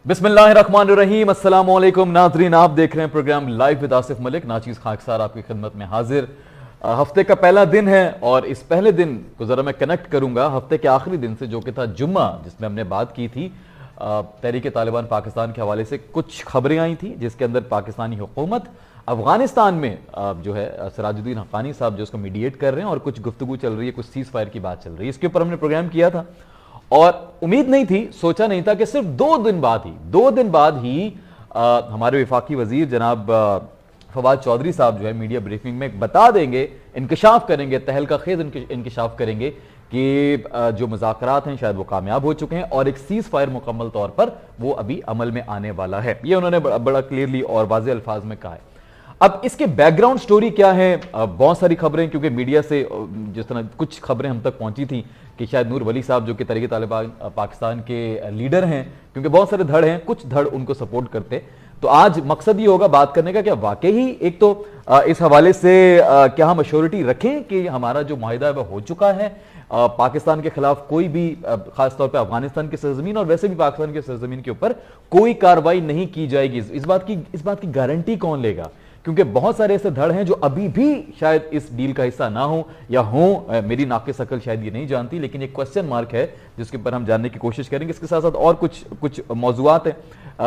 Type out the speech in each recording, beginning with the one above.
बिस्मिल्लाहिर्रहमानिर्रहीम, अस्सलाम वालेकुम नाज़रीन। आप देख रहे हैं programme live with Asif Malik. नाचीज़ खाकसार आपकी खिदमत में हाजिर। हफ्ते का पहला दिन है और इस पहले दिन को ज़रा मैं कनेक्ट करूंगा हफ्ते के आखिरी दिन से, जो कि था जुम्मा, जिसमें हमने बात की थी तहरीक तालिबान पाकिस्तान के हवाले से। कुछ खबरें आई थी जिसके अंदर पाकिस्तानी हुकूमत अफगानिस्तान में जो है सिराजुद्दीन हक्कानी साहब जो उसको मीडिएट कर रहे हैं, और कुछ गुफ्तगू चल रही है, कुछ सीज़ फायर की बात चल रही है। इसके ऊपर हमने प्रोग्राम किया था और उम्मीद नहीं थी, सोचा नहीं था कि सिर्फ 2 दिन बाद ही हमारे विफाकी वजीर जनाब फवाद चौधरी साहब जो है मीडिया ब्रीफिंग में बता देंगे, इंकशाफ करेंगे, तहलका खेज इंकशाफ करेंगे कि जो मुज़ाकरात हैं शायद वो कामयाब हो चुके हैं और एक सीज़ फायर मुकम्मल तौर पर वो अभी अमल में आने वाला है। ये उन्होंने बड़ा क्लियरली और वाज़ेह अल्फाज में कहा है। अब इसके बैकग्राउंड स्टोरी क्या है? बहुत सारी खबरें, क्योंकि मीडिया से जिस तरह कुछ खबरें हम तक पहुंची थी कि शायद नूर वली साहब जो कि तहरीक तालिबान पाकिस्तान के लीडर हैं, क्योंकि बहुत सारे धड़ हैं, कुछ धड़ उनको सपोर्ट करते। तो आज मकसद ये होगा बात करने का कि वाकई ही एक तो इस हवाले से क्या हम अश्योरिटी रखें कि हमारा जो मुआहिदा है वह हो चुका है, पाकिस्तान के खिलाफ कोई भी, खासतौर पर अफगानिस्तान की सरजमीन और वैसे भी पाकिस्तान की सरजमीन के ऊपर कोई कार्रवाई नहीं की जाएगी। इस बात की गारंटी कौन लेगा? क्योंकि बहुत सारे ऐसे धड़ हैं जो अभी भी शायद इस डील का हिस्सा ना हो या हो। मेरी नाक़िस अकल शायद ये नहीं जानती, लेकिन एक क्वेश्चन मार्क है जिसके ऊपर हम जानने की कोशिश करेंगे। इसके साथ साथ और कुछ मौज़ूआत हैं।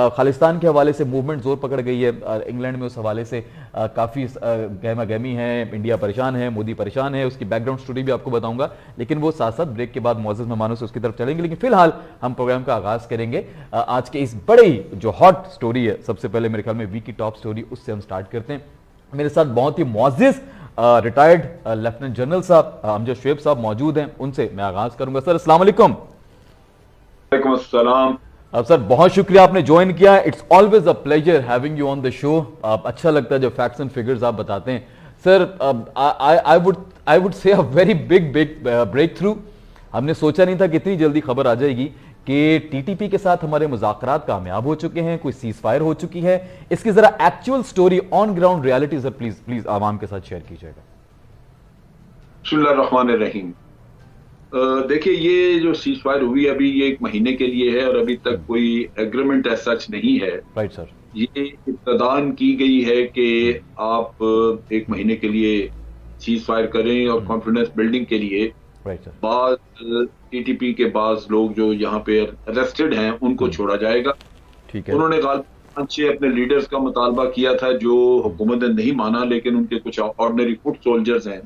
खालिस्तान के हवाले से मूवमेंट जोर पकड़ गई है इंग्लैंड में, उस हवाले से काफ़ी गहमा गहमी है, इंडिया परेशान है, मोदी परेशान है। उसकी बैकग्राउंड स्टोरी भी आपको बताऊंगा, लेकिन वो साथ साथ ब्रेक के बाद मौजूद मेहमानों से उसकी तरफ चलेंगे। लेकिन फिलहाल हम प्रोग्राम का आगाज करेंगे आज के इस बड़ी जो हॉट स्टोरी है। सबसे पहले मेरे ख्याल में वीक की टॉप स्टोरी, उससे हम स्टार्ट करते हैं। मेरे साथ बहुत ही मुअज़्ज़िज़ रिटायर्ड लेफ्टिनेंट जनरल साहब अमजद शुएब साहब मौजूद हैं, उनसे मैं आगाज करूंगा। सर अस्सलाम वालेकुम। वालेकुम अस्सलाम। अब सर बहुत शुक्रिया आपने ज्वाइन किया। It's always a pleasure having you on the show. अच्छा लगता है जब फैक्ट्स एंड फिगर्स आप बताते हैं। Sir I would say a very big breakthrough. हमने सोचा नहीं था कि इतनी जल्दी खबर आ जाएगी कि टीटीपी के साथ हमारे मुज़ाकरात कामयाब हो चुके हैं, कोई सीज़ फायर हो चुकी है। इसकी जरा actual story, on ground reality sir please आवाम के साथ शेयर कीजिएगा। बिस्मिल्लाहिर्रहमानिर्रहीम। देखिए, ये जो सीज फायर हुई अभी ये 1 महीने के लिए है और अभी तक कोई एग्रीमेंट एज सच नहीं है। Right sir. ये इब्तदान की गई है कि आप 1 महीने के लिए सीज फायर करें और कॉन्फिडेंस बिल्डिंग के लिए बाज टीटीपी के बाज लोग जो यहाँ पे अरेस्टेड हैं उनको छोड़ा जाएगा। ठीक है। उन्होंने 5-6 अपने लीडर्स का मुतालबा किया था जो हुकूमत ने नहीं माना, लेकिन उनके कुछ ऑर्डिनरी फुट सोल्जर्स हैं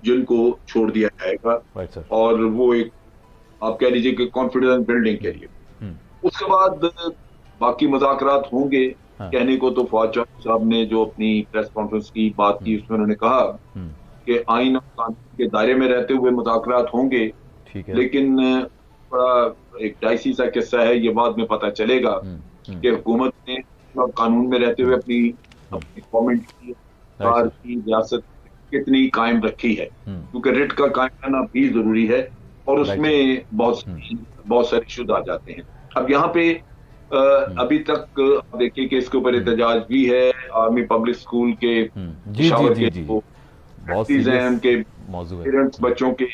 जिनको छोड़ दिया जाएगा। और वो एक आप कह लीजिए कि कॉन्फिडेंस बिल्डिंग के लिए। उसके बाद बाकी मुज़ाकरात होंगे। कहने को तो फवाद चौधरी साहब ने जो अपनी प्रेस कॉन्फ्रेंस की बात की उसमें उन्होंने कहा कि आईन और कानून के दायरे में रहते हुए मुज़ाकरात होंगे, लेकिन बड़ा एक डाइसी सा किस्सा है, ये बाद में पता चलेगा कि हुकूमत ने कानून में रहते हुए अपनी गवर्नमेंट की रियासत कितनी कायम रखी है, क्योंकि रिट का कायम रहना भी जरूरी है और उसमें बहुत सारे इश्यूज आ जाते हैं। अब यहाँ पे अभी तक देखिए कि इसके ऊपर एहतजाज भी है। आर्मी पब्लिक स्कूल के पेरेंट्स बच्चों के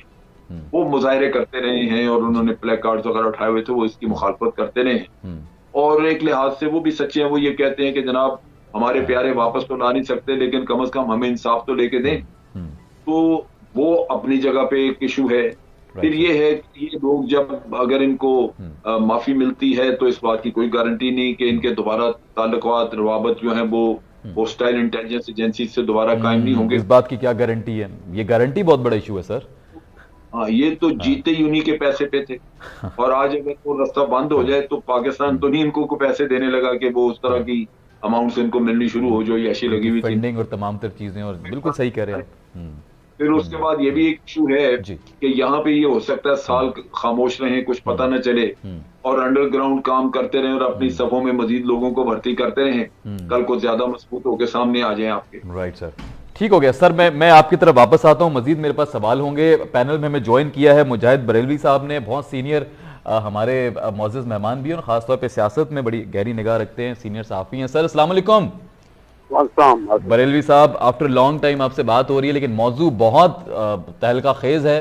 वो मुजाहरे करते रहे हैं और उन्होंने प्ले कार्ड्स वगैरह उठाए हुए थे, वो इसकी मुखालफत करते रहे हैं। और एक लिहाज से वो भी सच्चे हैं, वो ये कहते हैं कि जनाब हमारे प्यारे वापस तो ला नहीं सकते, लेकिन कम से कम हमें इंसाफ तो लेके दें। तो वो अपनी जगह पे एक इशू है। फिर ये है कि ये लोग जब अगर इनको माफी मिलती है तो इस बात की कोई गारंटी नहीं कि इनके दोबारा ताल्लुकात रवाबत जो है वो होस्टाइल इंटेलिजेंस एजेंसी से दोबारा कायम नहीं होंगे। इस बात की क्या गारंटी है? ये गारंटी बहुत बड़ा इशू है सर। हाँ, ये तो जीते ही उन्हीं के पैसे पे थे और आज अगर वो रास्ता बंद हो जाए तो पाकिस्तान तो नहीं इनको को पैसे देने लगा कि वो उस तरह की अमाउंट से इनको मिलनी शुरू हो जो ये ऐसी लगी हुई फंडिंग और तमाम तर चीजें। और बिल्कुल सही कह रहे हैं। फिर उसके बाद ये भी एक इशू है कि यहाँ पे ये हो सकता है साल खामोश रहें, कुछ पता न चले और अंडरग्राउंड काम करते रहें और अपनी सफों में मजीद लोगों को भर्ती करते रहें, कल को ज्यादा मजबूत होकर सामने आ जाए आपके। राइट सर, ठीक हो गया सर। मैं आपकी तरफ वापस आता हूँ, मजीद मेरे पास सवाल होंगे। पैनल में हमें ज्वाइन किया है मुजाहिद बरेलवी साहब ने, बहुत सीनियर हमारे मौजूद मेहमान भी हैं और खासतौर पर सियासत में बड़ी गहरी निगाह रखते हैं, सीनियर सहाफ़ी हैं। सर अस्सलाम वालेकुम। बरेलवी साहब, आफ्टर लॉन्ग टाइम आपसे बात हो रही है, लेकिन मौजू बहुत तहलका खेज है।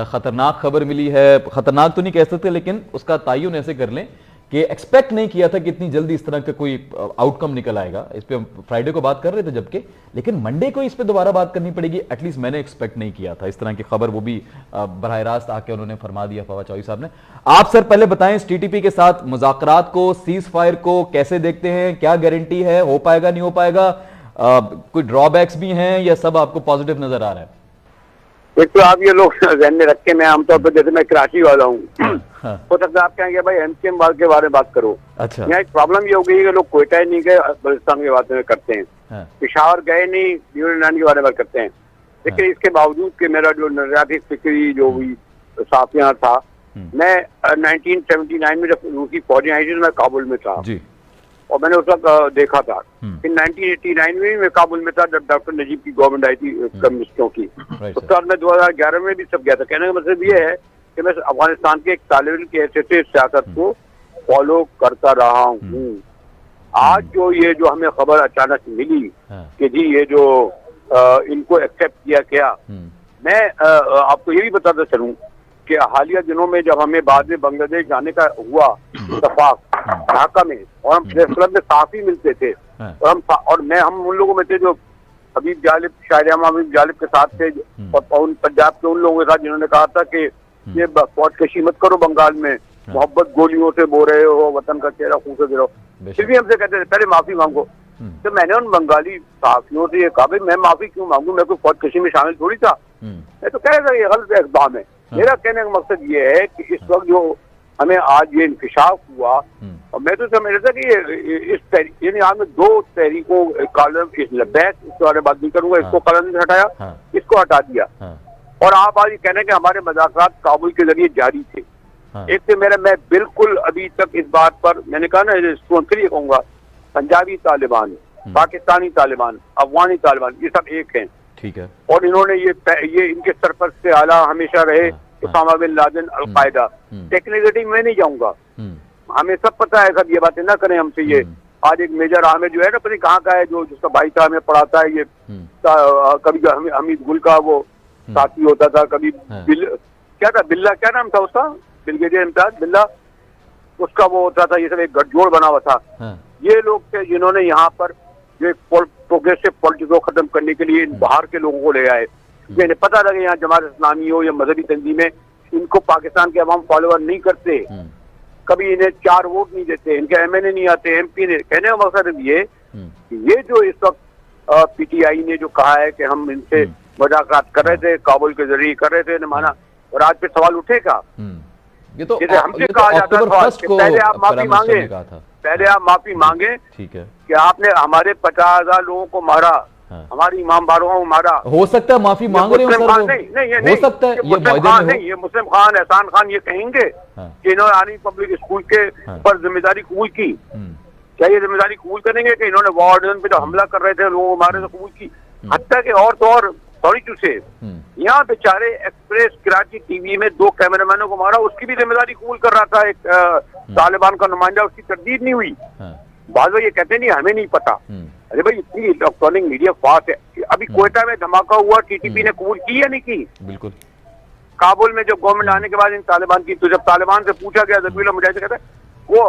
खतरनाक खबर मिली है, खतरनाक तो नहीं कह सकते लेकिन उसका तयन ऐसे कर लें कि एक्सपेक्ट नहीं किया था कि इतनी जल्दी इस तरह का कोई आउटकम निकल आएगा। इस पे फ्राइडे को बात कर रहे थे जबकि, लेकिन मंडे को इस पे दोबारा बात करनी पड़ेगी, एटलीस्ट मैंने एक्सपेक्ट नहीं किया था इस तरह की खबर, वो भी बराह रास्त आके उन्होंने फरमा दिया फवाद चौधरी साहब ने। आप सर पहले बताएं, टीटीपी के साथ मुज़ाकरात को, सीज फायर को कैसे देखते हैं, क्या गारंटी है, हो पाएगा नहीं हो पाएगा, कोई ड्रॉबैक्स भी हैं या सब आपको पॉजिटिव नजर आ रहा है? एक तो आप ये लोग ध्यान में रख के, मैं आमतौर पर जैसे मैं कराची वाला हूँ, हो सकता है आप कहेंगे भाई एमसीएम वाल के बारे में बात करो। अच्छा। यहाँ एक प्रॉब्लम ये हो गई है कि लोग कोयटा ही नहीं गए, बलुचिस्तान के बारे में करते हैं, पेशावर गए नहीं, यूनान के बारे में करते हैं। लेकिन इसके बावजूद कि मेरा जो नजरियाती फिक्री जो भी साफियां था, मैं 1979 में जब रूसी फौजें आई थी तो मैं काबुल में था जी। और मैंने उस वक्त देखा था। फिर 1989 में मैं काबुल में था जब डॉक्टर नजीब की गवर्नमेंट आई थी कम्युनिस्टों की। उसके बाद मैं 2011 में भी सब गया था। कहने का मतलब ये है कि मैं अफगानिस्तान के एक तालिब इल्म के हैसियत से सियासत को फॉलो करता रहा हूँ। आज जो ये जो हमें खबर अचानक मिली कि जी ये जो इनको एक्सेप्ट किया गया, मैं आपको ये भी बताता चलूँ कि हालिया दिनों में जब हमें बाद में बांग्लादेश जाने का हुआ इत्तेफाक ढाका में, और हम प्रेस क्लब में काफी मिलते थे, और हम उन लोगों में थे जो हबीब जालिब, शायर हबीब जालिब के साथ थे, और उन पंजाब के उन लोगों के साथ जिन्होंने कहा था कि ये फौजकशी मत करो बंगाल में, मोहब्बत गोलियों से बो रहे हो, वतन का चेहरा खून से गिरो। फिर भी हमसे कहते थे पहले माफी मांगो। तो मैंने उन बंगाली साथियों से ये कहा भाई मैं माफी क्यों मांगू, मैं कोई फौजकशी में शामिल थोड़ी था। मैं तो कह रहा ये गलत इक़दाम है। मेरा कहने का मकसद ये है कि इस वक्त जो हमें आज ये इंकशाफ हुआ, और मैं तो समझ रहा था कि इस यानी आज में दो तहरीकों कॉलम लब्बैक, इसके बारे में बात नहीं करूंगा, इसको कॉलम से हटाया, इसको हटा दिया, और आप आज ये कहने हैं कि हमारे मुज़ाकरात काबुल के जरिए जारी थे। एक तो मैं बिल्कुल अभी तक इस बात पर, मैंने कहा ना इसको फिर ये कहूंगा, पंजाबी तालिबान, पाकिस्तानी तालिबान, अफगानी तालिबान, ये सब एक हैं। ठीक है। और इन्होंने ये इनके सरपरस्त से आला हमेशा रहे Osama bin Laden, al Qaeda. Technicality में नहीं जाऊंगा, हमें सब पता है, सब ये बातें ना करें हमसे। ये आज एक मेजर आमिर जो है ना, पता नहीं कहाँ का है, जो जिसका भाई था हमें पढ़ाता है, ये कभी हमीद गुल का वो साथी होता था, कभी क्या था, बिल्ला क्या नाम था उसका, ब्रिगेडियर इम्तियाज बिल्ला, उसका वो होता था। ये सब एक गठजोड़ बना हुआ था। ये लोग थे जिन्होंने यहाँ पर जो प्रोग्रेसिव पॉलिटिक्स को खत्म करने के लिए इन बाहर के लोगों को ले आए। इन्हें पता लगे यहाँ जमात इस्लामी हो या मजहबी तंजीमें, इनको पाकिस्तान के अवाम फॉलोअर नहीं करते, कभी इन्हें 4 वोट नहीं देते, इनके एमएनए नहीं आते, एमपी ने। कहने का मकसद ये जो इस वक्त पीटीआई ने जो कहा है कि हम इनसे मुज़ाकरात कर रहे थे, काबुल के जरिए कर रहे थे, ने माना, और आज पे सवाल उठेगा। ये तो हमसे कहा जाता था कि पहले आप माफी मांगे, पहले आप माफी मांगे, ठीक है, कि आपने हमारे 50,000 लोगों को मारा, हमारी इमाम बारगाहों को मारा। हो सकता है माफी मांग रहे हो सर, नहीं, हो सकता है ये मुस्लिम खान, एहसान खान ये कहेंगे कि इन्होंने आर्मी पब्लिक स्कूल के पर जिम्मेदारी कबूल की। क्या ये जिम्मेदारी कबूल करेंगे कि इन्होंने वार्डन पे जो हमला कर रहे थे लोगों को मारे, तो कबूल की? हत्या के और तो और सॉरी टू से यहाँ बेचारे एक्सप्रेस कराची टीवी में 2 कैमरामैनों को मारा, उसकी भी जिम्मेदारी कबूल कर रहा था एक तालिबान का नुमाइंदा, उसकी तरदीद नहीं हुई। बाद में ये कहते नहीं हमें नहीं पता। अरे भाई इतनी इलेक्ट्रॉनिक मीडिया फास्ट है। अभी कोयटा में धमाका हुआ, टीटीपी ने कबूल की या नहीं की? बिल्कुल। काबुल में जब गवर्नमेंट आने के बाद इन तालिबान की, तो जब तालिबान से पूछा गया, ज़बीहुल्लाह मुजाहिद कहता है वो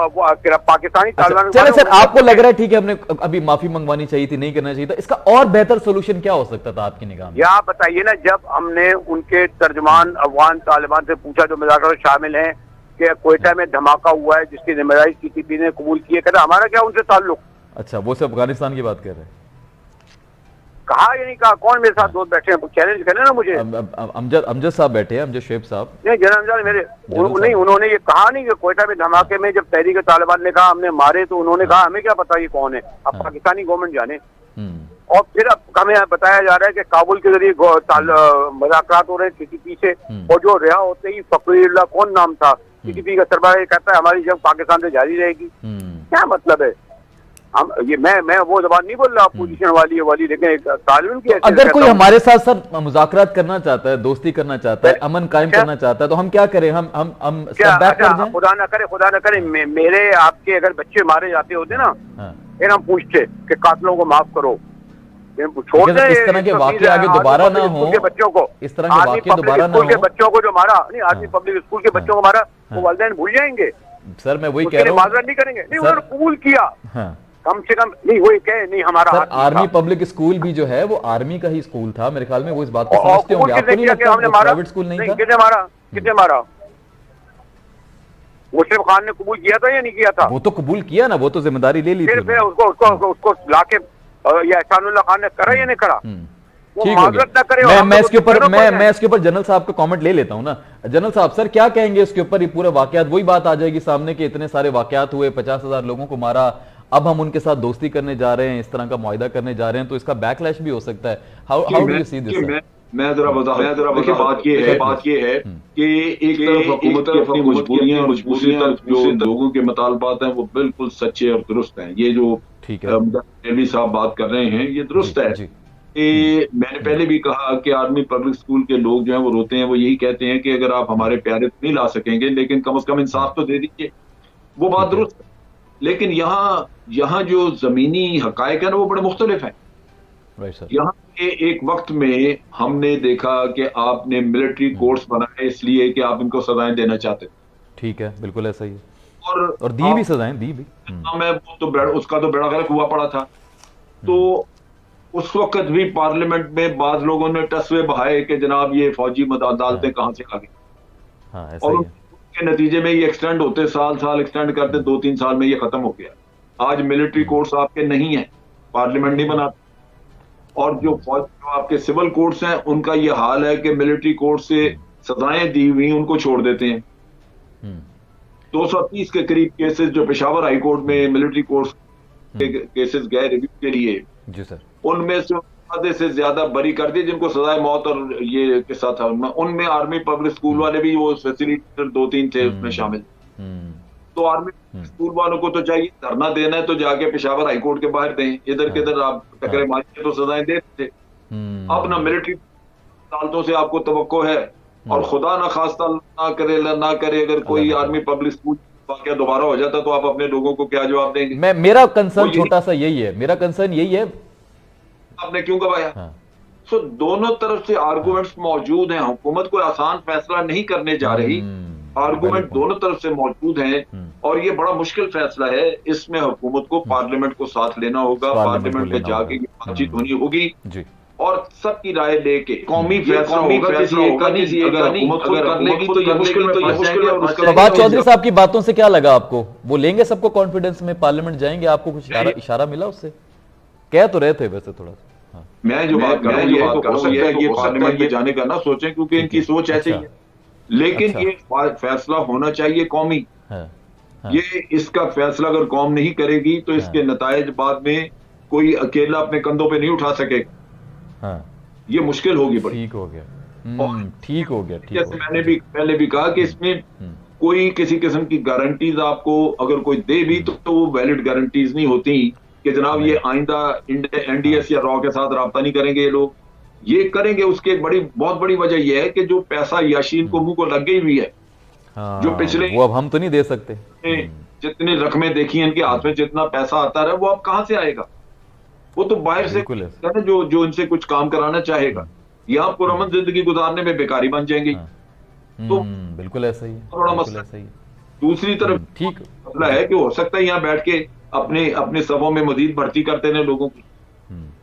पाकिस्तानी तालिबान। चले सर, आपको लग रहा है ठीक है हमने अभी माफी मंगवानी चाहिए थी, नहीं करना चाहिए था, इसका और बेहतर सोल्यूशन क्या हो सकता था आपकी निगाह में? या आप बताइए ना, जब हमने उनके तर्जमान अफगान तालिबान से पूछा जो मुज़ाकरात में शामिल हैं कि कोयटा में धमाका हुआ है जिसकी जिम्मेदारी टीटीपी ने कबूल की है, कहता हमारा क्या उनसे ताल्लुक? अच्छा, वो से अफगानिस्तान की बात कर रहे हैं। कहा या नहीं कहा? कौन मेरे साथ दोस्त बैठे हैं, चैलेंज करें ना मुझे। अमजद साहब बैठे हैं, अमजद शेख साहब। नहीं, जनरल मेरे नहीं, उन्होंने ये कहा नहीं कि कोयटा में धमाके में जब तहरीक तालिबान ने कहा हमने मारे, तो उन्होंने कहा हमें क्या पता ये कौन है, अब पाकिस्तानी गवर्नमेंट जाने। और फिर अब हमें बताया जा रहा है कि काबुल के जरिए मुज़ाकरात हो रहे हैं टीटीपी से, और जो रिहा होते ही फकीरुल्लाह कौन नाम था टीटीपी का सरबराह, कहता है हमारी जंग पाकिस्तान से जारी रहेगी। क्या मतलब है? हम ये मैं वो जबान नहीं बोल रहा अपोजिशन वाली, लेकिन एक तालिबान की अगर कोई हमारे साथ सर मुज़ाकरात करना चाहता है, दोस्ती करना चाहता है, अमन कायम करना चाहता है, तो हम क्या करें? हम खुदा न करे मेरे आपके अगर बच्चे मारे जाते होते ना, फिर हम पूछते कि कातलों को माफ करो, छोड़ दे, इस तरह के वाक़े आगे दोबारा ना हो, बच्चों को, इस तरह के वाक़े दोबारा ना हो, के बच्चों को जो मारा, नहीं आर्मी पब्लिक स्कूल के बच्चों को मारा, वो वालिदैन भूल जाएंगे? सर मैं वही कह रहा हूँ, माजरत नहीं करेंगे। नहीं, उन्होंने कबूल किया, हाँ कम से कम नहीं वही कहे नहीं हमारा सर, हाथ नहीं आर्मी था। पब्लिक स्कूल भी जो है वो आर्मी का ही स्कूल था मेरे ख्याल में, वो इस बात को और समझते होंगे, कबूल आपको नहीं किसने किया कि लगता हमने वो मारा? प्राइवेट स्कूल नहीं था? किसने मारा? किसने मारा? मुशर्रफ खान ने कबूल किया था या नहीं किया था? वो तो कबूल किया ना, वो तो जिम्मेदारी ले ली थी फिर उन्होंने। उसको लाके ये एहसानुल्लाह खान ने करा या नहीं करा? वो ठीक हो माजरत ना करे। गया। मैं इसके ऊपर मैं इसके ऊपर जनरल साहब का कमेंट ले लेता हूं ना। जनरल साहब सर क्या कहेंगे इसके ऊपर? ये पूरे वाकयात, वही बात आ जाएगी सामने कि इतने सारे वाकयात हुए, 50,000 लोगों को मारा, अब हम उनके साथ दोस्ती करने जा रहे हैं, इस तरह का मुआहिदा करने जा रहे हैं, तो इसका बैकलैश भी हो सकता है। How do you see this? मैं जरा देखिए बात ये है कि एक तरफ हुकूमत की अपनी मजबूरियां, दूसरी तरफ जो लोगों के मुतालबात हैं वो बिल्कुल सच्चे और दुरुस्त हैं। ये जो नबी साहब बात कर रहे हैं ये दुरुस्त है। कि मैंने पहले भी कहा कि आर्मी पब्लिक स्कूल के लोग जो हैं वो रोते हैं, वो यही कहते हैं कि अगर आप हमारे प्यारे नहीं ला सकेंगे लेकिन कम से कम इंसाफ तो दे दीजिए। वो बात दुरुस्त है, लेकिन यहाँ जो जमीनी हकायक है ना वो बड़े मुख्तलिफ हैं। यहाँ के एक वक्त में हमने देखा कि आपने मिलिट्री कोर्ट्स बनाए इसलिए कि आप इनको सजाएं देना चाहते थे। ठीक है, बिल्कुल ऐसा ही है, और दी भी सजाएं, दी भी। उसका तो बेड़ा गर्क हुआ पड़ा था। तो उस वक्त भी पार्लियामेंट में बाद लोगों ने टसवे बहाए कि जनाब ये फौजी अदालतें कहां से आ गई, और उसके नतीजे में ये एक्सटेंड होते साल एक्सटेंड करते 2-3 साल में ये खत्म हो गया। आज मिलिट्री कोर्ट्स आपके नहीं है, पार्लियामेंट नहीं बनाते, और जो आपके सिविल कोर्ट्स हैं उनका ये हाल है कि मिलिट्री कोर्ट से सजाएं दी हुई उनको छोड़ देते हैं। 230 के करीब केसेस जो पेशावर हाई कोर्ट में मिलिट्री कोर्ट के केसेस गए रिव्यू के लिए जी सर, उनमें से आधे से ज्यादा बरी कर दिए जिनको सजाए मौत और ये किस्सा था। उनमें आर्मी पब्लिक स्कूल वाले भी वो फैसिलिटेटर 2-3 थे उसमें शामिल। तो आर्मी स्कूल वालों को तो चाहिए धरना देना है तो जाके पेशावर हाई कोर्ट के बाहर दें, इधर किधर आप टकरे मारिए तो सजाएं देते थे। अब ना मिलिट्री अदालतों से आपको तवक्को है, और खुदा ना खास्ता ना करे अगर कोई आर्मी पब्लिक स्कूल वाकया दोबारा हो जाता तो आप अपने लोगों को क्या जवाब देंगे? मेरा कंसर्न छोटा सा यही है, मेरा कंसर्न यही है, आपने क्यों गवाया? सो दोनों तरफ से आर्गुमेंट्स मौजूद हैं। हुकूमत कोई आसान फैसला नहीं करने जा रही, आर्गुमेंट दोनों तरफ से मौजूद हैं, और ये बड़ा मुश्किल फैसला है। इसमें हुकूमत को पार्लियामेंट को साथ लेना होगा, पार्लियामेंट में जाके बातचीत होनी होगी और सबकी राय लेके कौमी फैसला होगा। अगर हुकूमत कर लेगी तो ये मुश्किल में फंस जाएंगे। और उसका फवाद चौधरी साहब की बातों से क्या लगा आपको? वो लेंगे सबको कॉन्फिडेंस में, पार्लियामेंट जाएंगे? आपको कुछ इशारा मिला उससे? कह तो रहे थे वैसे थोड़ा सा। मैं जो बात कर रहा हूँ ये पार्लियामेंट में जाने का ना सोचें, क्योंकि इनकी सोच ऐसी है, लेकिन ये फैसला होना चाहिए कौमी। ये इसका फैसला अगर कौम नहीं करेगी तो इसके नतायज बाद में कोई अकेला अपने कंधों पे नहीं उठा सकेगा। ये मुश्किल होगी बड़ी। ठीक हो गया, ठीक हो गया। जैसे मैंने भी पहले भी कहा कि इसमें कोई किसी किस्म की गारंटीज आपको अगर कोई दे भी तो वो वैलिड गारंटीज नहीं होती कि जनाब ये आइंदा एनडीएस या रॉ के साथ राब्ता नहीं करेंगे। ये लोग ये करेंगे, उसकी एक बहुत बड़ी वजह यह है कि जो पैसा याशीन को मुंह को लग गई हुई है, जो पिछले वो अब हम तो नहीं दे सकते। जितनी रकमें देखी हैं इनके हाथ में, जितना पैसा आता रहा वो अब कहां से आएगा? वो तो बाहर से जो इनसे कुछ काम कराना चाहेगा। यहाँ पुरअमन जिंदगी गुजारने में बेकारी बन जाएंगी। तो बिल्कुल ऐसा ही है, थोड़ा मसला सही। दूसरी तरफ ठीक मसला है कि हो सकता है यहाँ बैठ के अपने सभों में मजीद भर्ती करते रहे लोगों की।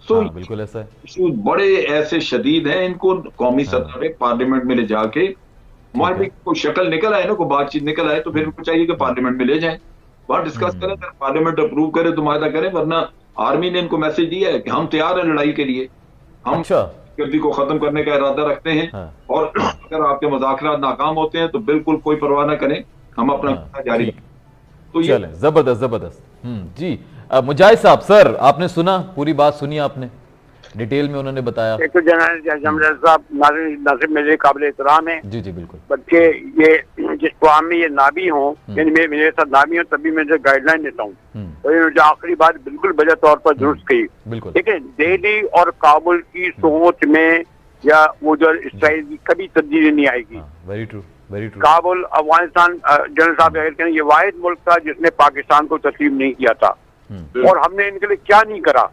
बिल्कुल ऐसा है। इशू बड़े ऐसे शदीद हैं, इनको कौमी सतह पे पार्लियामेंट में ले जाके मामले कोई शक्ल निकल आए ना, कोई बातचीत निकल आए तो फिर उनको चाहिए कि पार्लियामेंट में ले जाएं, वहां डिस्कस करें, पार्लियामेंट अप्रूव करे तो मायदा करें। वरना आर्मी ने इनको मैसेज दिया है कि हम तैयार हैं लड़ाई के लिए, हम गर्दी को खत्म करने का इरादा रखते हैं, और अगर आपके मुज़ाकरात नाकाम होते हैं तो बिल्कुल कोई परवाह न करें, हम अपना जारी रखें। तो ये जबरदस्त जी। मुजाहिद साहब, सर आपने सुना, पूरी बात सुनी आपने, डिटेल में उन्होंने बताया। एक तो जनरल साहब नासिर मेरे काबिल एहतराम है। जी बिल्कुल। बल्कि ये जिस प्रोग्राम में ये नाबी हों, यानी मेरे साथ नाबी हो, तभी मैं जो गाइडलाइन देता हूँ, तो ये जो आखिरी बात बिल्कुल वजह तौर पर दुरुस्त कही। देखिए, दिल्ली और काबुल की सोच में या वो जो स्टाइल की कभी तब्दीली नहीं आएगी। Very true, very true. Kabul Afghanistan, general साहब ये वाहिद मुल्क था जिसने पाकिस्तान को तस्लीम नहीं किया था, और हमने इनके लिए क्या नहीं करा।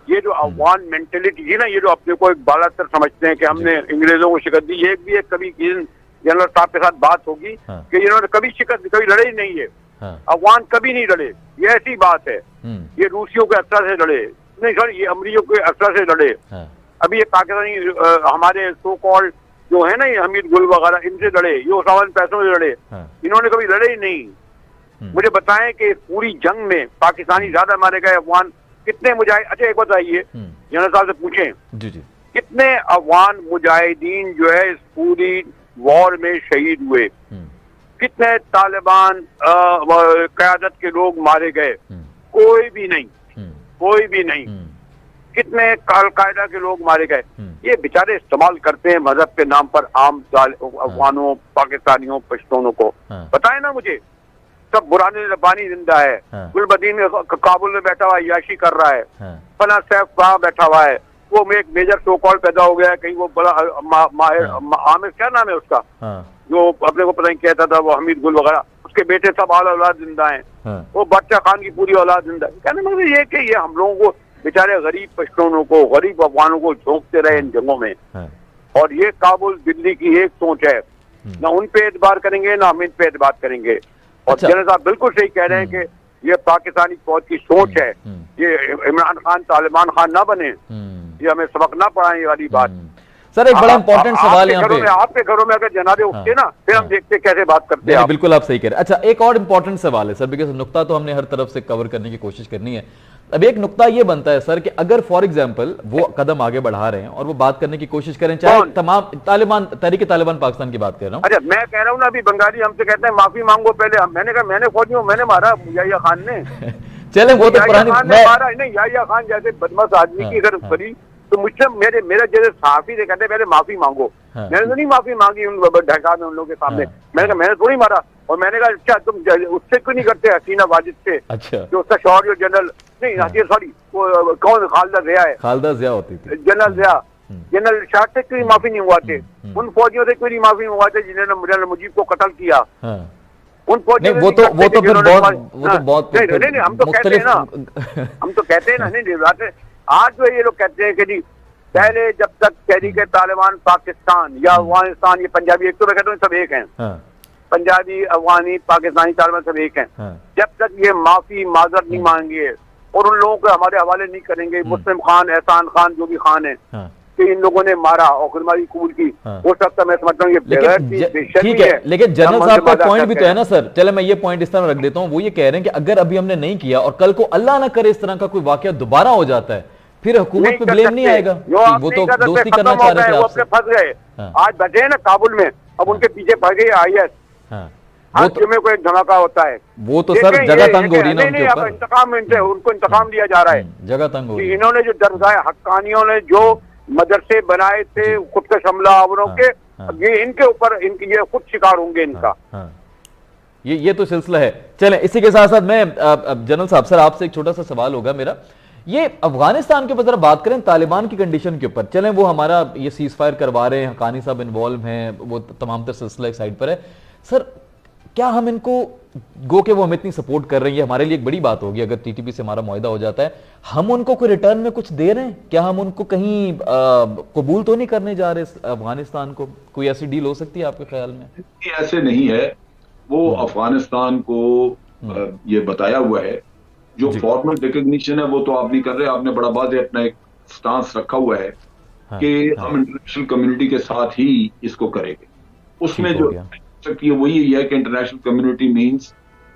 ये जो अफगान मेंटेलिटी थी ना, ये जो अपने को एक बालातर समझते हैं कि हमने अंग्रेजों को शिकस्त दी, ये भी एक कभी जनरल साहब के साथ बात होगी कि इन्होंने कभी शिकस्त, कभी लड़ाई नहीं है। अफगान कभी नहीं लड़े, ये ऐसी बात है। ये रूसियों के असर से लड़े नहीं सर, ये अमरीकियों के असर से लड़े। अभी ये पाकिस्तानी हमारे सो कॉल्ड जो है ना, ये हमीद गुल वगैरह, इनसे लड़े, ये उसामा बिन पैसों से लड़े, इन्होंने कभी लड़े ही नहीं। मुझे बताएं कि पूरी जंग में पाकिस्तानी ज्यादा मारे गए, अफगान कितने मुजाहिद, अच्छा एक बताइए जनरल साहब से पूछें जी जी, कितने अफगान मुजाहिदीन जो है इस पूरी वॉर में शहीद हुए, कितने तालिबान क़यादत के लोग मारे गए? कोई भी नहीं, कोई भी नहीं। कितने अल-कायदा के लोग मारे गए? ये बेचारे इस्तेमाल करते हैं मजहब के नाम पर आम अफगानों, पाकिस्तानियों, पश्तूनों को। बताए ना मुझे, सब बुरानी रब्बानी जिंदा है, गुलबदीन काबुल में बैठा हुआ याशी कर रहा है, फना सैफ वहां बैठा हुआ है, वो में एक मेजर सो कॉल पैदा हो गया है कहीं, वो बड़ा आमिर क्या नाम है उसका, जो अपने को पता नहीं कहता था, वो हमीद गुल वगैरह, उसके बेटे सब आला औलाद जिंदा हैं, वो बादशाह खान की पूरी औलाद जिंदा है। कहने मतलब ये कि ये हम लोगों को बेचारे गरीब पश्तूनों को, गरीब अफगानों को झोंकते रहे इन जंगों में। और ये काबुल दिल्ली की एक सोच है, ना उन पे एतबार करेंगे ना हम इन पे एतबार करेंगे। और जनरल साहब बिल्कुल सही कह रहे हैं कि ये पाकिस्तानी फौज की सोच है, ये इमरान खान तालिबान खान ना बने, ये हमें सबक ना पढ़ाएं, ये वाली बात। सर एक बड़ा इंपॉर्टेंट सवाल यहाँ पे, आपके घरों में अगर जनाजे उठते ना, फिर हम देखते कैसे बात करते हैं। बिल्कुल आप सही कह रहे हैं। अच्छा एक और इंपॉर्टेंट सवाल है सर, बिकॉज नुक्ता तो हमने हर तरफ से कवर करने की कोशिश करनी है। अब एक नुक्ता ये बनता है सर कि अगर फॉर एग्जांपल वो कदम आगे बढ़ा रहे हैं और वो बात करने की कोशिश करें, चाहे तमाम तालिबान, तहरीक तालिबान पाकिस्तान की बात कर रहा हूँ। अच्छा मैं कह रहा हूँ ना, अभी बंगाली हमसे कहते हैं माफी मांगो पहले, मैंने कहा मैंने फौजियों मैंने मारा याहिया खान ने चले वो तो पुरानी मारा नहीं, याहिया खान जैसे बदमाश आदमी की अगर करी तो मुझसे मेरे जैसे सहाफी से कहते पहले माफी मांगो। मैंने तो नहीं माफी मांगी उन ढका में, उन लोगों के सामने। मैंने कहा मैंने थोड़ी मारा, और मैंने कहा अच्छा तुम उससे क्यों नहीं करते हसीना वाजिद से, अच्छा जो उसका शौर्य जनरल नहीं सॉरी वो कौन खालदा जिया है, खालदा जिया होती थी, जनरल जिया, जनरल शाह से क्यों माफी नहीं हुआते, उन फौजियों से क्यों नहीं माफी हुआते जिन्होंने जनरल मुजीब को कत्ल किया? उन फौजियों वो तो बहुत नहीं, हम तो कहते हैं ना, हम तो कहते हैं ना, नहीं आज जो ये लोग कहते हैं कि जी पहले जब तक तहरीक तालिबान पाकिस्तान या अफगानिस्तान, ये पंजाबी एक तो मैं कहता हूँ सब एक हैं, पंजाबी अफगानी पाकिस्तानी तालिबान सब एक हैं, जब तक ये माफी माजरत नहीं मांगे और उन लोगों को हमारे हवाले नहीं करेंगे, मुस्लिम खान, एहसान खान जो भी खान है कि इन लोगों ने मारा और खुदमारी कबूल की, वो सब तो मैं समझता हूँ ये ठीक है। लेकिन जनरल साहब का पॉइंट भी तो है ना सर, चले मैं ये पॉइंट इस तरह रख देता हूँ, वो ये कह रहे हैं कि अगर अभी हमने नहीं किया और कल को अल्लाह ना करे इस तरह का कोई वाकया दोबारा हो जाता है, फिर हुकूमत पे ब्लेम नहीं आएगा, वो तो दोस्ती करना चाह रहे थे आपसे, फंस गए, आज बैठे हैं ना काबुल में, अब उनके पीछे पड़ गई IS, हर जुम्मे को एक धमाका होता है, वो तो सर जगह तंग हो रही है उनके ऊपर, इंतकाम उनको इंतकाम दिया जा रहा है, जगह तंग हो रही है। इन्होंने जो दरगाह हक्कानियों ने जो मदरसे बनाए थे खुद के हमला आवरों के, ये इनके ऊपर इनकी ये खुद शिकार होंगे इनका। ये तो सिलसिला है। चलें इसी के साथ साथ मैं जनरल साहब सर आपसे एक छोटा सा सवाल होगा मेरा, ये अफगानिस्तान के ऊपर जरा बात करें, तालिबान की कंडीशन के ऊपर। चलें वो हमारा ये सीज फायर करवा रहे हैं, हक्कानी साहब इन्वॉल्व हैं, वो तमाम तर सिलसिला एक साइड पर है। सर क्या हम इनको गो के वो हमें इतनी सपोर्ट कर रही है, हमारे लिए एक बड़ी बात होगी अगर TTP से हमारा मुआहदा हो जाता है, हम उनको कोई रिटर्न में कुछ दे रहे हैं क्या? हम उनको कहीं कबूल तो नहीं करने जा रहे अफगानिस्तान को? कोई ऐसी डील हो सकती है आपके ख्याल में? ऐसे नहीं है, वो अफगानिस्तान को ये बताया हुआ है, जो फॉर्मल रिकॉग्निशन है वो तो आप नहीं कर रहे, आपने बड़ा वाज़ेह अपना एक स्टांस रखा हुआ है कि हम इंटरनेशनल कम्युनिटी के साथ ही इसको करेंगे। उसमें जो कि वही है कि इंटरनेशनल कम्युनिटी मींस